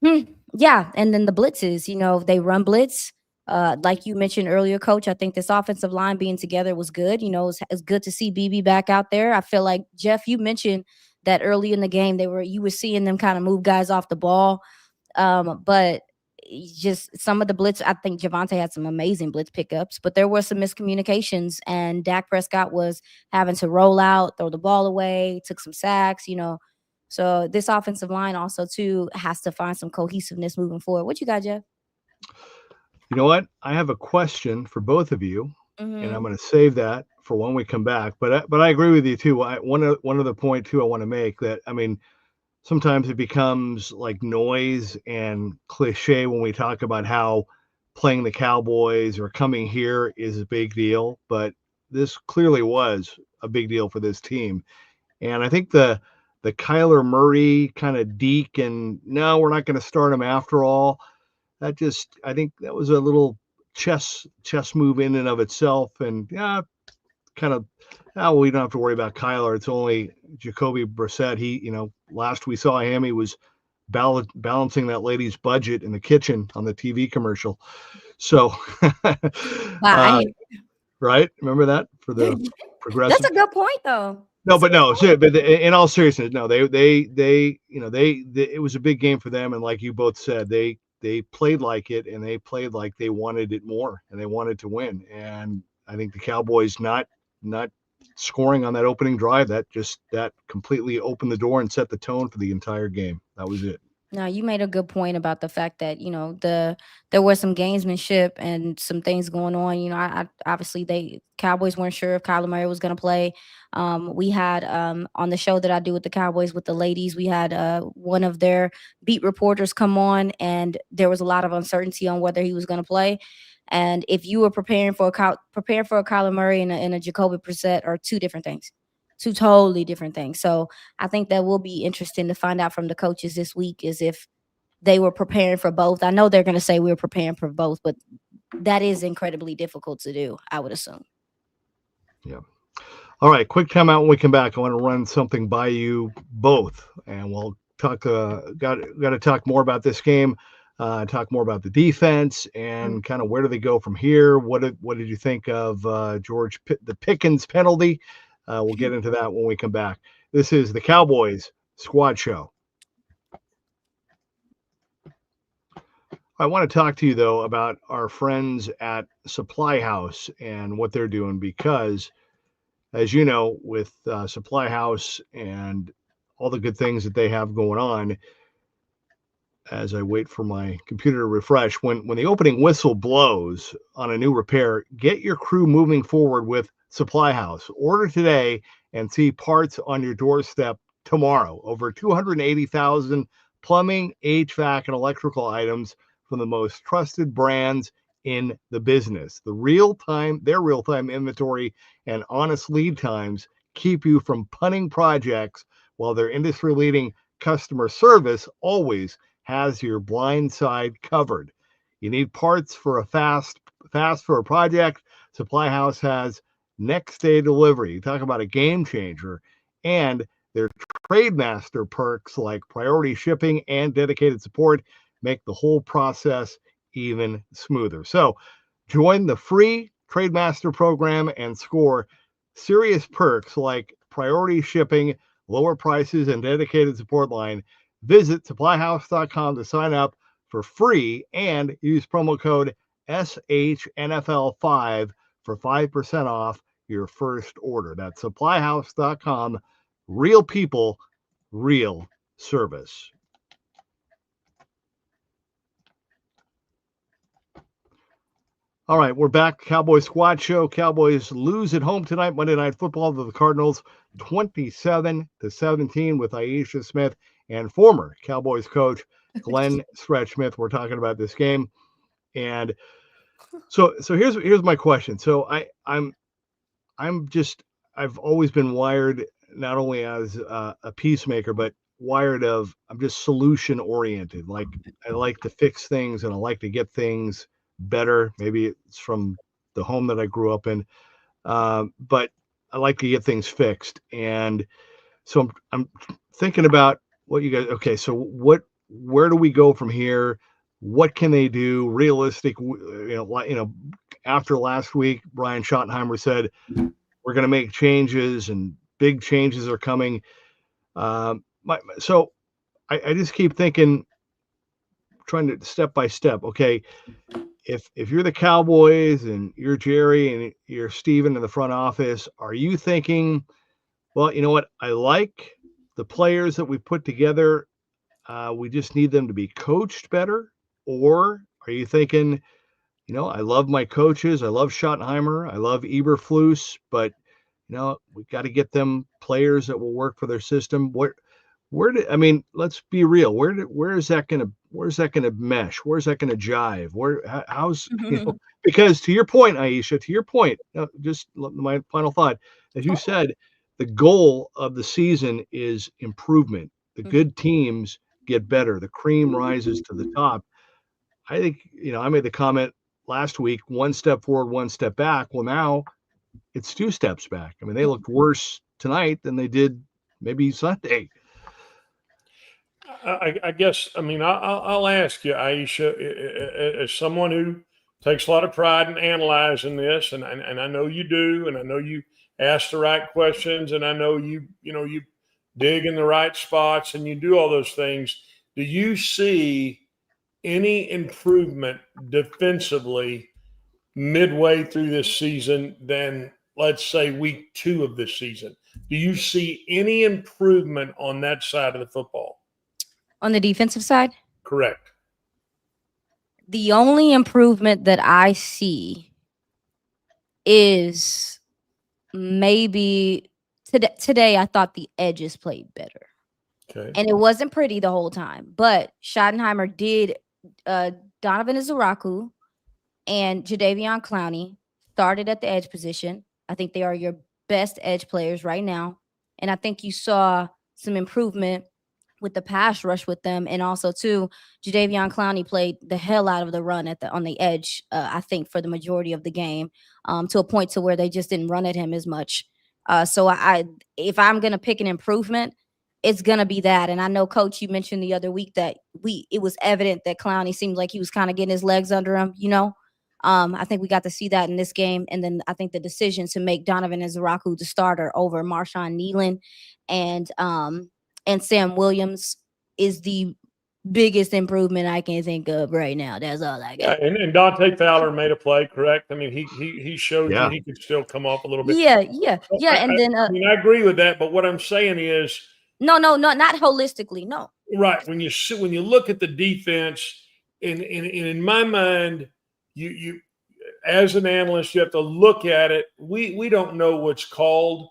Speaker 2: yeah. And then the blitzes, they run blitz. Like you mentioned earlier, Coach, I think this offensive line being together was good. It's good to see BB back out there. I feel like, Jeff, you mentioned that early in the game you were seeing them kind of move guys off the ball. But just some of the blitz, I think Javonte had some amazing blitz pickups, but there were some miscommunications, and Dak Prescott was having to roll out, throw the ball away, took some sacks, So this offensive line also, too, has to find some cohesiveness moving forward. What you got, Jeff?
Speaker 1: You know what? I have a question for both of you, and I'm going to save that for when we come back. But I agree with you too. One other point too I want to make that, I mean, sometimes it becomes like noise and cliche when we talk about how playing the Cowboys or coming here is a big deal, but this clearly was a big deal for this team. And I think the Kyler Murray kind of deke and no, we're not going to start him after all. I think that was a little chess move in and of itself. And we don't have to worry about Kyler. It's only Jacoby Brissett. He, last we saw him, he was balancing that lady's budget in the kitchen on the TV commercial. So, right? Remember that for the progressive?
Speaker 2: That's a good point, though.
Speaker 1: No, but no. But in all seriousness, no. It was a big game for them, and like you both said, they played like it, and they played like they wanted it more, and they wanted to win. And I think the Cowboys not scoring on that opening drive, that completely opened the door and set the tone for the entire game. That was it.
Speaker 2: No, you made a good point about the fact that, there was some gamesmanship and some things going on. I obviously they Cowboys weren't sure if Kyler Murray was going to play. We had on the show that I do with the Cowboys with the ladies, we had one of their beat reporters come on, and there was a lot of uncertainty on whether he was going to play. And if you were preparing for a Kyler Murray and a Jacoby Brissett are two different things, two totally different things. So I think that will be interesting to find out from the coaches this week is if they were preparing for both. I know they're going to say we were preparing for both, but that is incredibly difficult to do, I would assume.
Speaker 1: Yeah. All right, quick time out when we come back. I want to run something by you both, and we'll talk. Got to talk more about this game. Talk more about the defense and kind of where do they go from here. What did you think of the Pickens penalty? We'll get into that when we come back. This is the Cowboys Squad Show. I want to talk to you, though, about our friends at Supply House and what they're doing because, as you know, with Supply House and all the good things that they have going on, as I wait for my computer to refresh, when the opening whistle blows on a new repair, get your crew moving forward with Supply House. Order today and see parts on your doorstep tomorrow. Over 280,000 plumbing, HVAC, and electrical items from the most trusted brands in the business. Their real-time inventory and honest lead times keep you from punting projects, while their industry-leading customer service always has your blind side covered. You need parts for a fast for a project. Supply House has next day delivery. You talk about a game changer. And their Trademaster perks like priority shipping and dedicated support make the whole process even smoother. So join the free Trademaster program and score serious perks like priority shipping, lower prices, and dedicated support line. Visit supplyhouse.com to sign up for free and use promo code SHNFL5 for 5% off your first order. That's supplyhouse.com. Real people, real service. All right, we're back. Cowboys Squad Show. Cowboys lose at home tonight, Monday Night Football to the Cardinals, 27-17 with Iisha Smith and former Cowboys coach Glenn Stretch Smith. We're talking about this game. And so here's my question. So I've always been wired not only as a peacemaker, but I'm just solution oriented. Like I like to fix things and I like to get things better. Maybe it's from the home that I grew up in, but I like to get things fixed. And so I'm thinking about what you guys. Okay, so where do we go from here? What can they do? Realistic, after last week, Brian Schottenheimer said we're going to make changes and big changes are coming. So I just keep thinking, trying to step by step. Okay. If you're the Cowboys and you're Jerry and you're Steven in the front office, are you thinking, well, you know what? I like the players that we put together. We just need them to be coached better. Or are you thinking, I love my coaches. I love Schottenheimer. I love Eberflus, but we got to get them players that will work for their system. Let's be real. Where is that going to mesh? Where's that going to jive? Because to your point, Iisha, just my final thought, as you said, the goal of the season is improvement. The good teams get better. The cream rises to the top. I think, I made the comment last week, one step forward, one step back. Well, now it's two steps back. They looked worse tonight than they did maybe Sunday.
Speaker 3: I guess, I'll ask you, Iisha, as someone who takes a lot of pride in analyzing this, and I know you do, and I know you ask the right questions, and I know you dig in the right spots, and you do all those things. Do you see any improvement defensively midway through this season than, let's say, week 2 of this season? Do you see any improvement on that side of the football?
Speaker 2: On the defensive side,
Speaker 3: Correct.
Speaker 2: the only improvement that I see is maybe today I thought the edges played better.
Speaker 3: Okay.
Speaker 2: And it wasn't pretty the whole time, but Schottenheimer did Donovan Izaraku and Jadeveon Clowney started at the edge position. I think they are your best edge players right now. And I think you saw some improvement with the pass rush with them. And also, too, Jadeveon Clowney played the hell out of the run on the edge, I think, for the majority of the game, to a point to where they just didn't run at him as much. So if I'm going to pick an improvement, it's going to be that. And I know, Coach, you mentioned the other week that it was evident that Clowney seemed like he was kind of getting his legs under him, I think we got to see that in this game. And then I think the decision to make Donovan Izaraku the starter over Marshawn Nealon and Sam Williams is the biggest improvement I can think of right now. That's all I got.
Speaker 3: And Dante Fowler made a play, correct? I mean, he showed you he could still come off a little bit.
Speaker 2: Yeah.
Speaker 3: I mean, I agree with that, but what I'm saying is,
Speaker 2: no, not holistically, no.
Speaker 3: Right. When you look at the defense, in my mind, you as an analyst, you have to look at it. We don't know what's called.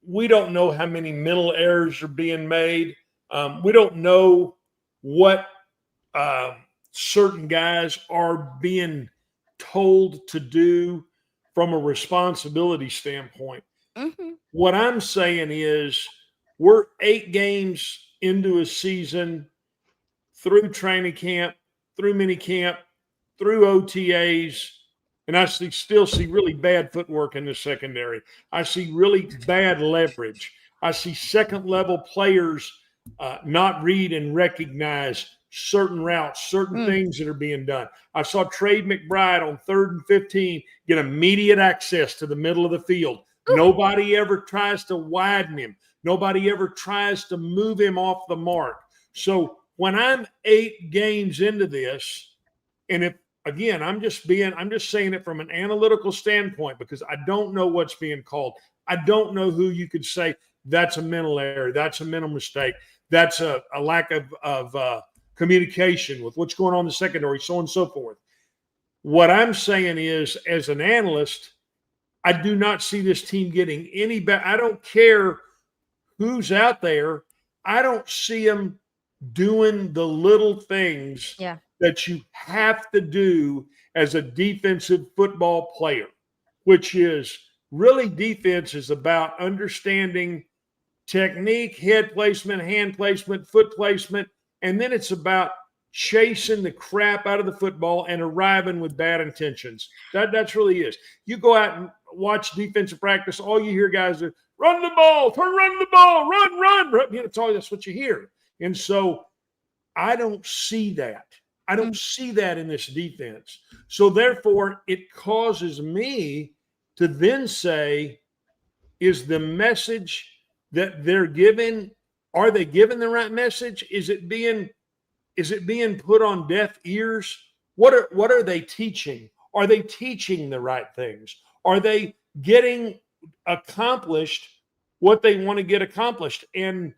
Speaker 3: We don't know how many mental errors are being made. We don't know what certain guys are being told to do from a responsibility standpoint.
Speaker 2: Mm-hmm.
Speaker 3: What I'm saying is we're 8 games into a season, through training camp, through mini camp, through OTAs, and I still see really bad footwork in the secondary. I see really bad leverage. I see second-level players not read and recognize certain routes, certain things that are being done. I saw Trey McBride on 3rd and 15 get immediate access to the middle of the field. Nobody ever tries to widen him. Nobody ever tries to move him off the mark. So when I'm 8 games into this, and if, again, I'm just saying it from an analytical standpoint because I don't know what's being called. I don't know who you could say that's a mental error, that's a mental mistake, that's a lack of communication with what's going on in the secondary, so on and so forth. What I'm saying is, as an analyst, I do not see this team getting any better. I don't care who's out there. I don't see them doing the little things that you have to do as a defensive football player, which is really defense is about understanding technique, head placement, hand placement, foot placement, and then it's about chasing the crap out of the football and arriving with bad intentions. That's really is. You go out and watch defensive practice, all you hear guys are run the ball, run the ball, run. That's what you hear. And so I don't see that. I don't see that in this defense. So therefore, it causes me to then say, is the message that they're giving, are they giving the right message? Is it being put on deaf ears? What are they teaching? Are they teaching the right things? Are they getting accomplished what they want to get accomplished? And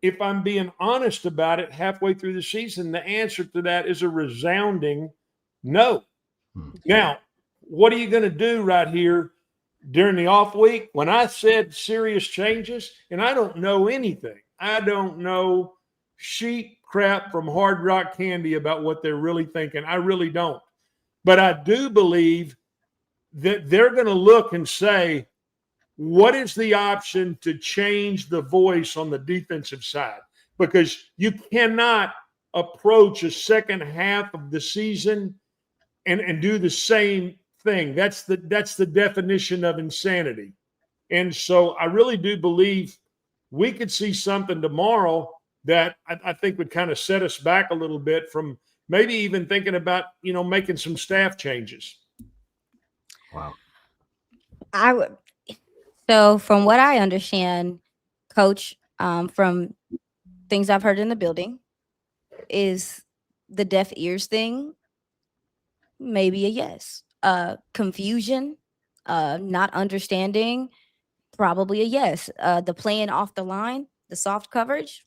Speaker 3: if I'm being honest about it, halfway through the season, the answer to that is a resounding no. Now, what are you going to do right here during the off week? When I said serious changes, and I don't know anything. I don't know sheep crap from Hard Rock Candy about what they're really thinking. I really don't. But I do believe that they're going to look and say, what is the option to change the voice on the defensive side? Because you cannot approach a second half of the season and do the same thing. That's the definition of insanity. And so I really do believe we could see something tomorrow that I think would kind of set us back a little bit from maybe even thinking about, making some staff changes.
Speaker 1: Wow.
Speaker 2: I would. So from what I understand, Coach, from things I've heard in the building, is the deaf ears thing maybe a yes. Confusion, not understanding, probably a yes. The playing off the line, the soft coverage,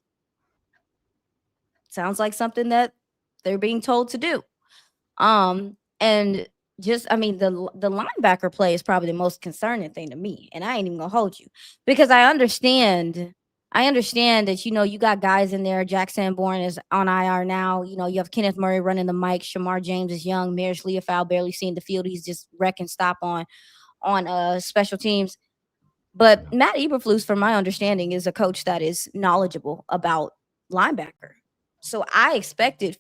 Speaker 2: Sounds like something that they're being told to do. And just, I mean, the linebacker play is probably the most concerning thing to me. And I ain't even gonna hold you, because I understand that, you got guys in there. Jack Sanborn is on IR now. You have Kenneth Murray running the mic. Shamar James is young. Marius Leofau barely seeing the field. He's just wreck and stop on special teams. But Matt Eberflus, from my understanding, is a coach that is knowledgeable about linebacker. So I expected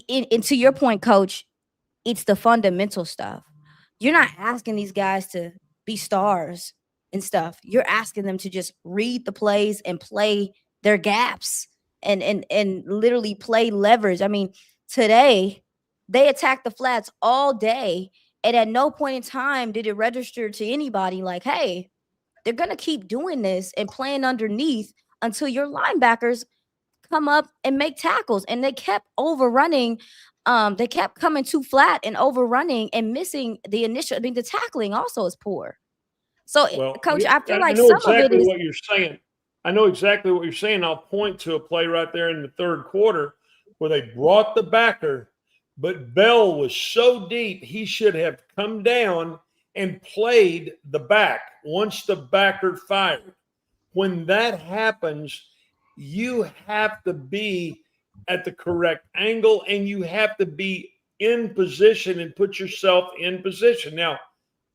Speaker 2: and to your point, Coach, it's the fundamental stuff. You're not asking these guys to be stars and stuff. You're asking them to just read the plays and play their gaps and literally play levers. I mean, today they attacked the flats all day, and at no point in time did it register to anybody like, hey, they're going to keep doing this and playing underneath until your linebackers come up and make tackles. And they kept overrunning. They kept coming too flat and overrunning and missing the initial. I mean, the tackling also is poor. So, Coach, I feel like some of it is
Speaker 3: what you're saying. I know exactly what you're saying. I'll point to a play right there in the third quarter where they brought the backer, but Bell was so deep he should have come down and played the back once the backer fired. When that happens, you have to be at the correct angle, and you have to be in position and put yourself in position. Now,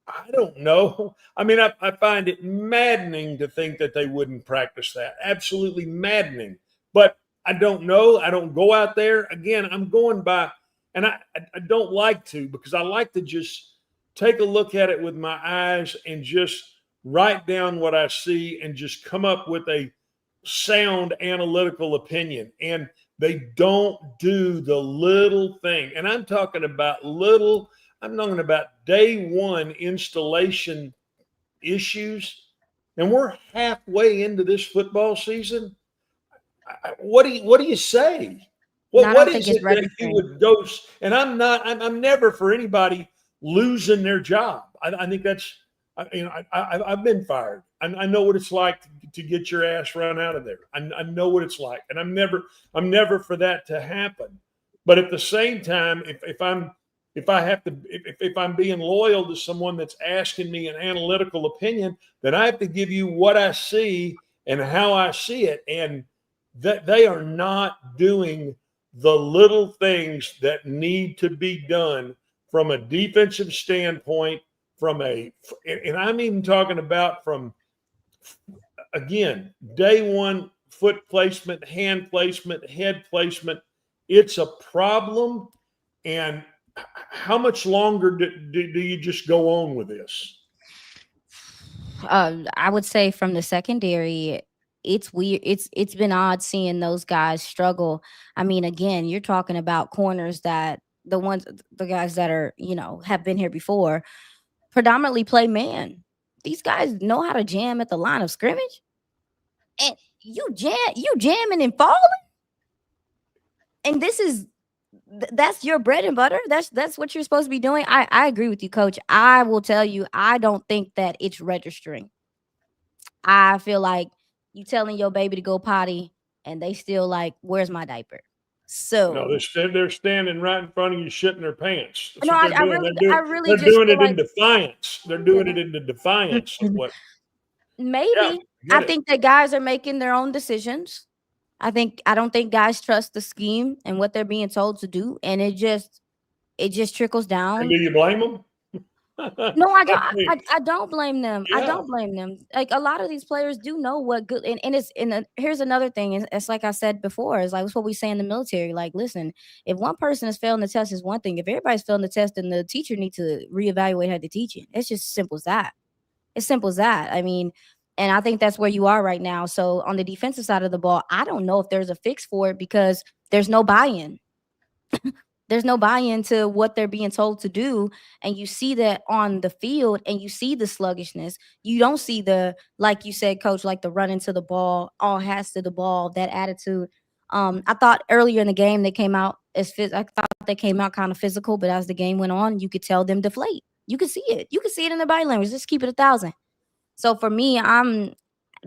Speaker 3: I don't know. I mean, I find it maddening to think that they wouldn't practice that. Absolutely maddening. But I don't know. I don't go out there. Again, I'm going by, and I don't like to, because I like to just take a look at it with my eyes and just write down what I see and just come up with a sound analytical opinion. And they don't do the little thing. And I'm talking about day one installation issues. And we're halfway into this football season. What do you say? What is it that you would go? And I'm never for anybody losing their job. I think that's, I've been fired. I know what it's like to get your ass run out of there. I know what it's like, and I'm never for that to happen. But at the same time, if I'm being loyal to someone that's asking me an analytical opinion, then I have to give you what I see and how I see it, and that they are not doing the little things that need to be done from a defensive standpoint. And I'm even talking about from, again, day one, foot placement, hand placement, head placement. It's a problem. And how much longer do you just go on with this?
Speaker 2: I would say from the secondary, it's weird. It's been odd seeing those guys struggle. I mean, again, you're talking about corners that the guys that are, have been here before, predominantly play man. These guys know how to jam at the line of scrimmage, and you jamming and falling. And that's your bread and butter. That's what you're supposed to be doing. I agree with you, Coach. I will tell you, I don't think that it's registering. I feel like you telling your baby to go potty and they still like, where's my diaper? So
Speaker 3: no, they're standing right in front of you, shitting their pants.
Speaker 2: That's I really
Speaker 3: they're doing it in defiance. They're doing it in defiance of what.
Speaker 2: Maybe I think that guys are making their own decisions. I don't think guys trust the scheme and what they're being told to do, and it just trickles down.
Speaker 3: And do you blame them?
Speaker 2: No, I don't blame them. Yeah. I don't blame them. Like, a lot of these players do know what good, and here's another thing. It's like I said before, it's like, it's what we say in the military. Like, listen, if one person is failing the test is one thing. If everybody's failing the test, then the teacher needs to reevaluate how they're teaching. It's just simple as that. It's simple as that. I mean, and I think that's where you are right now. So on the defensive side of the ball, I don't know if there's a fix for it, because there's no buy-in. There's no buy-in to what they're being told to do. And you see that on the field, and you see the sluggishness. You don't see the, like you said, Coach, like the run into the ball, all hats to the ball, that attitude. I thought earlier in the game they came out kind of physical, but as the game went on, you could tell them deflate. You could see it. You could see it in the body language. Just keep it 1,000. So for me,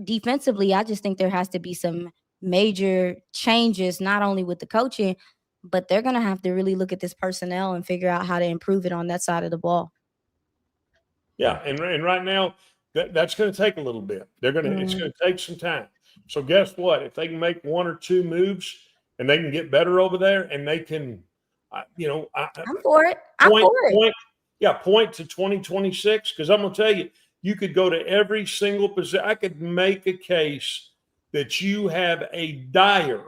Speaker 2: defensively, I just think there has to be some major changes, not only with the coaching, but they're going to have to really look at this personnel and figure out how to improve it on that side of the ball.
Speaker 3: Yeah, and right now that's going to take a little bit. It's going to take some time. So guess what? If they can make one or two moves and they can get better over there, and they can,
Speaker 2: I'm for it.
Speaker 3: Point to 2026, because I'm going to tell you, you could go to every single position. I could make a case that you have a dire,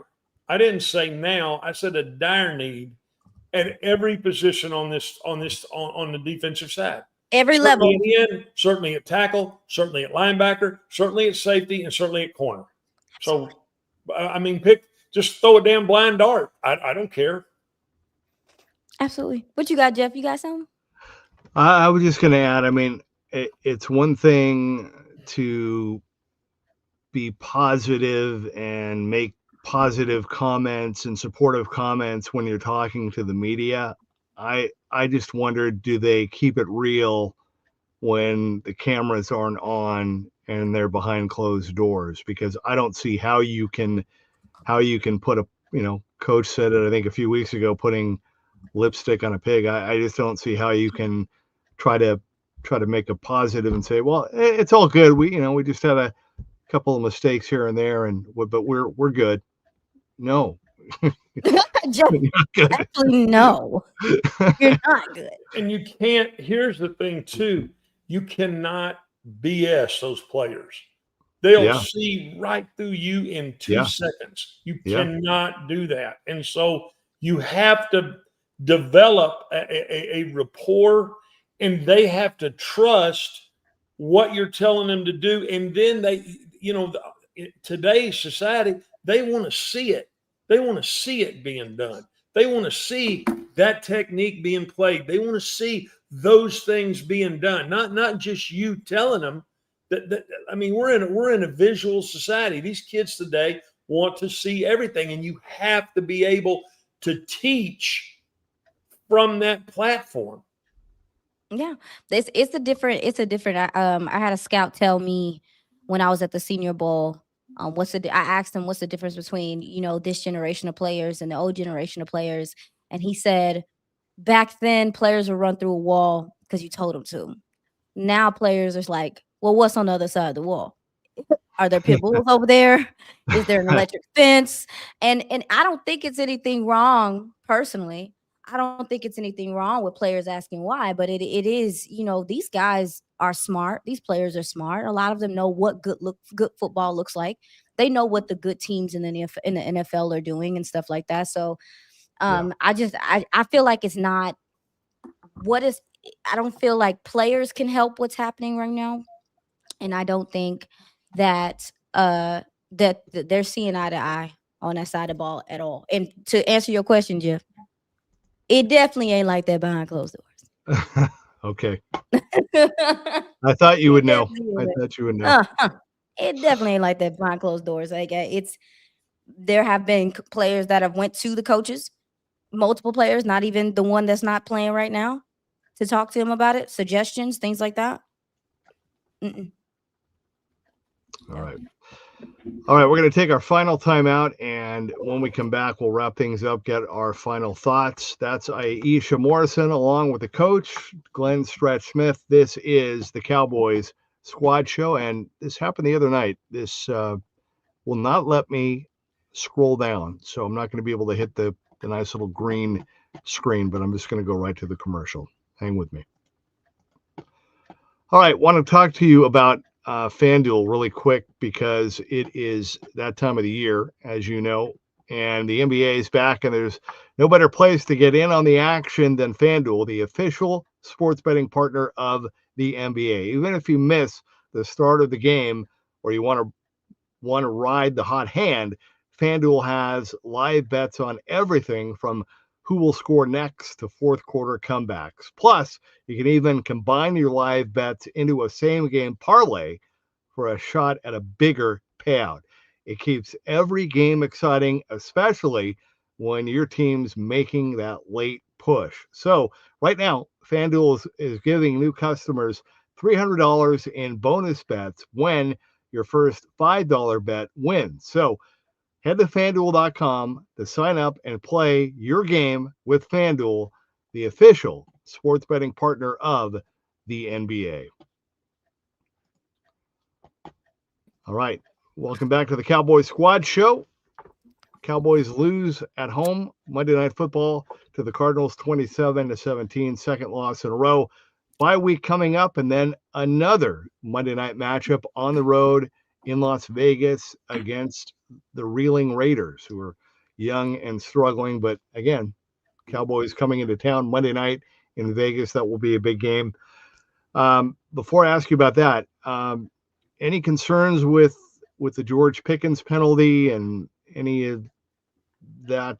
Speaker 3: I didn't say now, I said a dire need at every position on the defensive side.
Speaker 2: Every
Speaker 3: Certainly
Speaker 2: level.
Speaker 3: in the end, certainly at tackle, certainly at linebacker, certainly at safety, and certainly at corner. So, I mean, just throw a damn blind dart. I don't care.
Speaker 2: Absolutely. What you got, Jeff? You got something?
Speaker 1: I was just going to add, I mean, it's one thing to be positive and make positive comments and supportive comments when you're talking to the media. I just wondered, do they keep it real when the cameras aren't on and they're behind closed doors? Because I don't see how you can put a, coach said it, I think a few weeks ago, putting lipstick on a pig. I just don't see how you can try to make a positive and say, well, it's all good. We just had a couple of mistakes here and there, but we're good. No.
Speaker 2: Jeff, actually, no. You're not good.
Speaker 3: And you can't, here's the thing too, you cannot BS those players. They'll see right through you in 2 seconds. You cannot do that. And so you have to develop a rapport, and they have to trust what you're telling them to do. And then today's society, they want to see it. They want to see it being done. They want to see that technique being played. They want to see those things being done. Not just you telling them that. I mean, we're in a visual society. These kids today want to see everything, and you have to be able to teach from that platform.
Speaker 2: Yeah, it's a different. I had a scout tell me when I was at the Senior Bowl. I asked him what's the difference between this generation of players and the old generation of players, and he said back then players would run through a wall because you told them to. Now players are like, well, what's on the other side of the wall? Are there pit bulls over there? Is there an electric fence? And I don't think it's anything wrong personally. I don't think it's anything wrong with players asking why, but it is, these guys are smart. These players are smart. A lot of them know what good football looks like. They know what the good teams in the NFL are doing and stuff like that. So I feel like it's not I don't feel like players can help what's happening right now. And I don't think that that they're seeing eye to eye on that side of the ball at all. And to answer your question, Jeff, it definitely ain't like that behind closed doors.
Speaker 1: Okay. I thought you would know.
Speaker 2: It definitely ain't like that behind closed doors. Like there have been players that have went to the coaches, multiple players, not even the one that's not playing right now, to talk to him about it, suggestions, things like that. Mm-mm.
Speaker 1: All right, we're going to take our final timeout, and when we come back, we'll wrap things up, get our final thoughts. That's Iisha Morrison, along with the coach, Glenn Stretch Smith. This is the Cowboys Squad Show, and this happened the other night. This will not let me scroll down, so I'm not going to be able to hit the nice little green screen, but I'm just going to go right to the commercial. Hang with me. All right, want to talk to you about FanDuel really quick, because it is that time of the year, as you know, and the NBA is back, and there's no better place to get in on the action than FanDuel, the official sports betting partner of the NBA. Even if you miss the start of the game or you want to ride the hot hand, FanDuel has live bets on everything from who will score next to fourth quarter comebacks. Plus, you can even combine your live bets into a same game parlay for a shot at a bigger payout. It keeps every game exciting, especially when your team's making that late push. So right now, FanDuel is giving new customers $300 in bonus bets when your first $5 bet wins. So Head to FanDuel.com to sign up and play your game with FanDuel, the official sports betting partner of the NBA. All right. Welcome back to the Cowboys Squad Show. Cowboys lose at home Monday Night Football to the Cardinals 27-17, second loss in a row. Bye week coming up, and then another Monday night matchup on the road in Las Vegas against the reeling Raiders, who are young and struggling. But again, Cowboys coming into town Monday night in Vegas. That will be a big game. Before I ask you about that, any concerns with the George Pickens penalty and any of that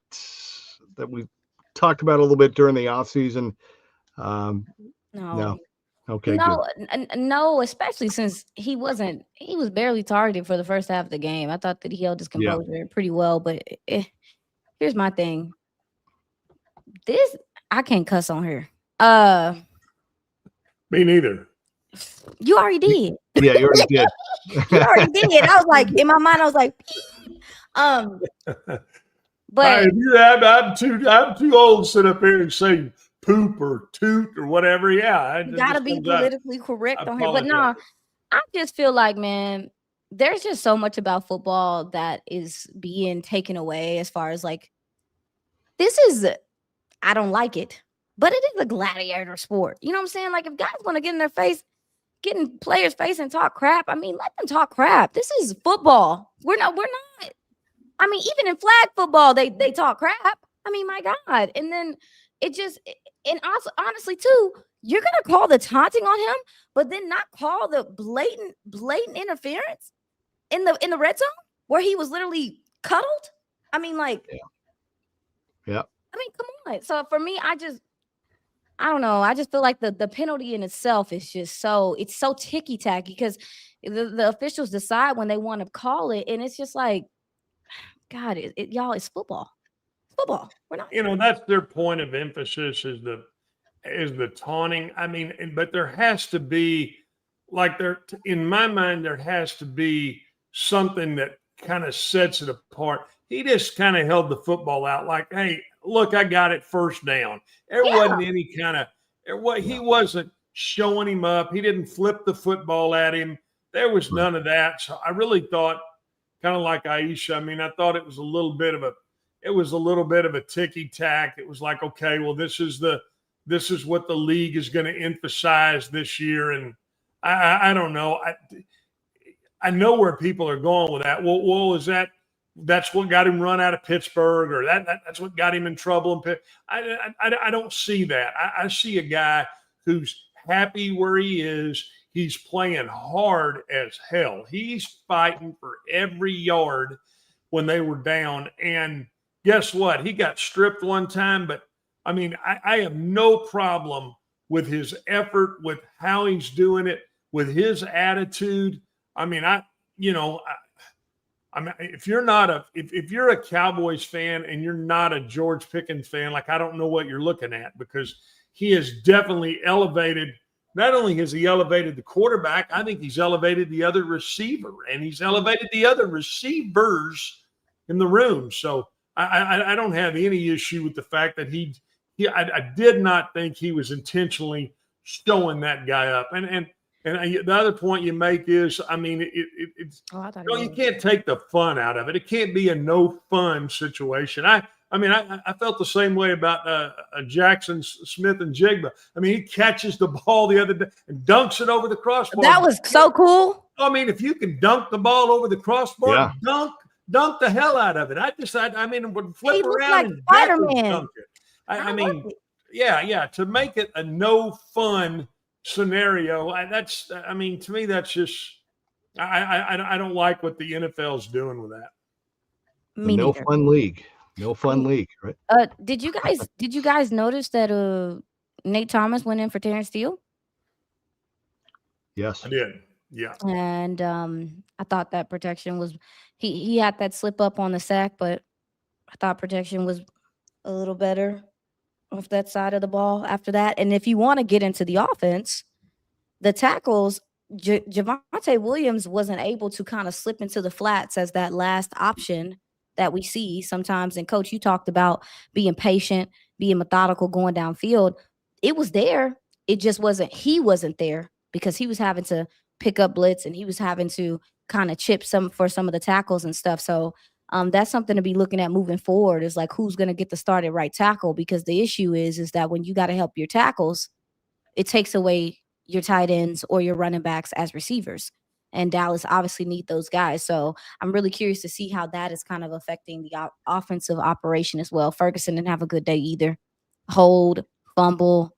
Speaker 1: we talked about a little bit during the offseason? No. Okay.
Speaker 2: No, especially since he was barely targeted for the first half of the game. I thought that he held his composure pretty well, but here's my thing. I can't cuss on here.
Speaker 3: Me neither.
Speaker 2: You already did.
Speaker 1: Yeah, you already did.
Speaker 2: You already did. I was like, in my mind, I was like, but
Speaker 3: I'm too old to sit up here and say poop or toot or whatever. Yeah,
Speaker 2: you gotta be politically correct on here. But no, I just feel like, man, there's just so much about football that is being taken away as far as like, I don't like it, but it is a gladiator sport. You know what I'm saying? Like, if guys want to get in their face, get in players' face and talk crap, I mean, let them talk crap. This is football. We're not. I mean, even in flag football, they talk crap. I mean, my God. And then and also, honestly, too, you're going to call the taunting on him, but then not call the blatant interference in the red zone where he was literally cuddled. I mean, like,
Speaker 1: yeah.
Speaker 2: I mean, come on. So for me, I don't know. I just feel like the penalty in itself is just so ticky-tacky because the officials decide when they want to call it. And it's just like, God, y'all, it's football. Football. We're not.
Speaker 3: That's their point of emphasis is the taunting. I mean, but there has to be, like, in my mind, there has to be something that kind of sets it apart. He just kind of held the football out like, hey, look, I got it, first down. There wasn't any kind of he wasn't showing him up. He didn't flip the football at him. There was none of that. So I really thought, kind of like Iisha, I mean, I thought it was a little bit of a ticky-tack. It was like, okay, well, this is what the league is going to emphasize this year. And I don't know. I know where people are going with that. Well, is that's what got him run out of Pittsburgh, or that's what got him in trouble. I don't see that. I see a guy who's happy where he is. He's playing hard as hell. He's fighting for every yard when they were down. And guess what? He got stripped one time, but I mean, I have no problem with his effort, with how he's doing it, with his attitude. I mean, if you're a Cowboys fan and you're not a George Pickens fan, like, I don't know what you're looking at, because he has definitely elevated. Not only has he elevated the quarterback, I think he's elevated the other receiver, and he's elevated the other receivers in the room. So I don't have any issue with the fact that I did not think he was intentionally showing that guy up. And the other point you make is, I mean, you can't take the fun out of it. It can't be a no fun situation. I felt the same way about Jackson Smith and Jigba. I mean, he catches the ball the other day and dunks it over the crossbar.
Speaker 2: That was so cool.
Speaker 3: I mean, if you can dunk the ball over the crossbar, dunk the hell out of it. Would flip around
Speaker 2: like
Speaker 3: and
Speaker 2: Spider-Man.
Speaker 3: Dunk it. To make it a no fun scenario, to me, that's just, I don't like what the NFL's doing with that.
Speaker 1: No fun league. No fun league, right?
Speaker 2: Did you guys notice that Nate Thomas went in for Terrence Steele?
Speaker 1: Yes,
Speaker 3: I did. Yeah.
Speaker 2: And I thought that protection was he had that slip up on the sack, but I thought protection was a little better off that side of the ball after that. And if you want to get into the offense, the tackles, Javonte Williams wasn't able to kind of slip into the flats as that last option that we see sometimes. And Coach, you talked about being patient, being methodical, going downfield. It was there. It just wasn't, he wasn't there because he was having to pick up blitz and he was having to kind of chip some for some of the tackles and stuff. So that's something to be looking at moving forward, is like who's going to get the start at right tackle, because the issue is that when you got to help your tackles, it takes away your tight ends or your running backs as receivers. And Dallas obviously need those guys. So I'm really curious to see how that is kind of affecting the offensive operation as well. Ferguson didn't have a good day either. Hold, fumble.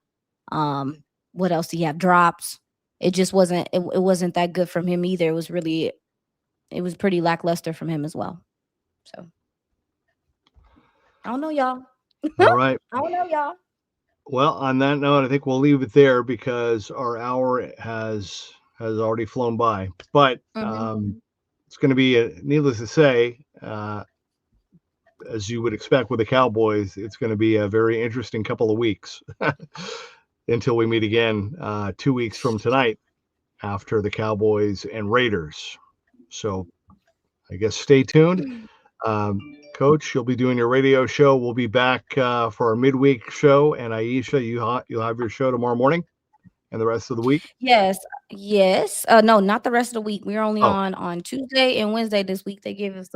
Speaker 2: What else do you have? Drops. It just wasn't, it wasn't that good from him either. It was pretty lackluster from him as well. So I don't know, y'all.
Speaker 1: All right.
Speaker 2: I don't know, y'all.
Speaker 1: Well, on that note, I think we'll leave it there because our hour has already flown by. But it's going to be, needless to say, as you would expect with the Cowboys, it's going to be a very interesting couple of weeks until we meet again 2 weeks from tonight after the Cowboys and Raiders. So I guess stay tuned. Coach, you'll be doing your radio show. We'll be back for our midweek show. And Iisha, you'll have your show tomorrow morning and the rest of the week?
Speaker 2: Yes. No, not the rest of the week. We're only on Tuesday and Wednesday this week. They gave us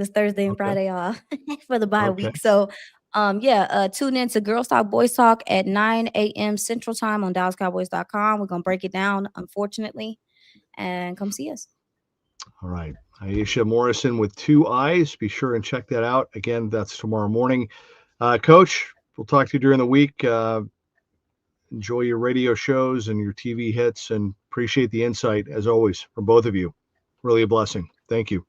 Speaker 2: Thursday and Friday off for the bye week. So tune in to Girls Talk, Boys Talk at 9 a.m. Central Time on DallasCowboys.com. We're going to break it down, unfortunately, and come see us.
Speaker 1: All right. Iisha Morrison with 2 eyes. Be sure and check that out. Again, that's tomorrow morning. Coach, we'll talk to you during the week. Enjoy your radio shows and your TV hits, and appreciate the insight, as always, from both of you. Really a blessing. Thank you.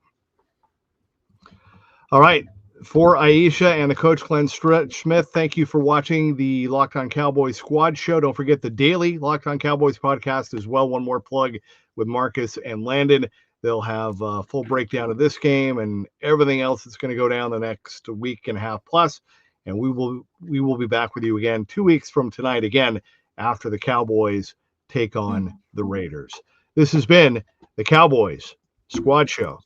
Speaker 1: All right. For Iisha and the coach, Glenn Smith, thank you for watching the Locked On Cowboys Squad Show. Don't forget the daily Locked On Cowboys podcast as well. One more plug with Marcus and Landon. They'll have a full breakdown of this game and everything else that's going to go down the next week and a half plus. And we will be back with you again 2 weeks from tonight, again, after the Cowboys take on the Raiders. This has been the Cowboys Squad Show.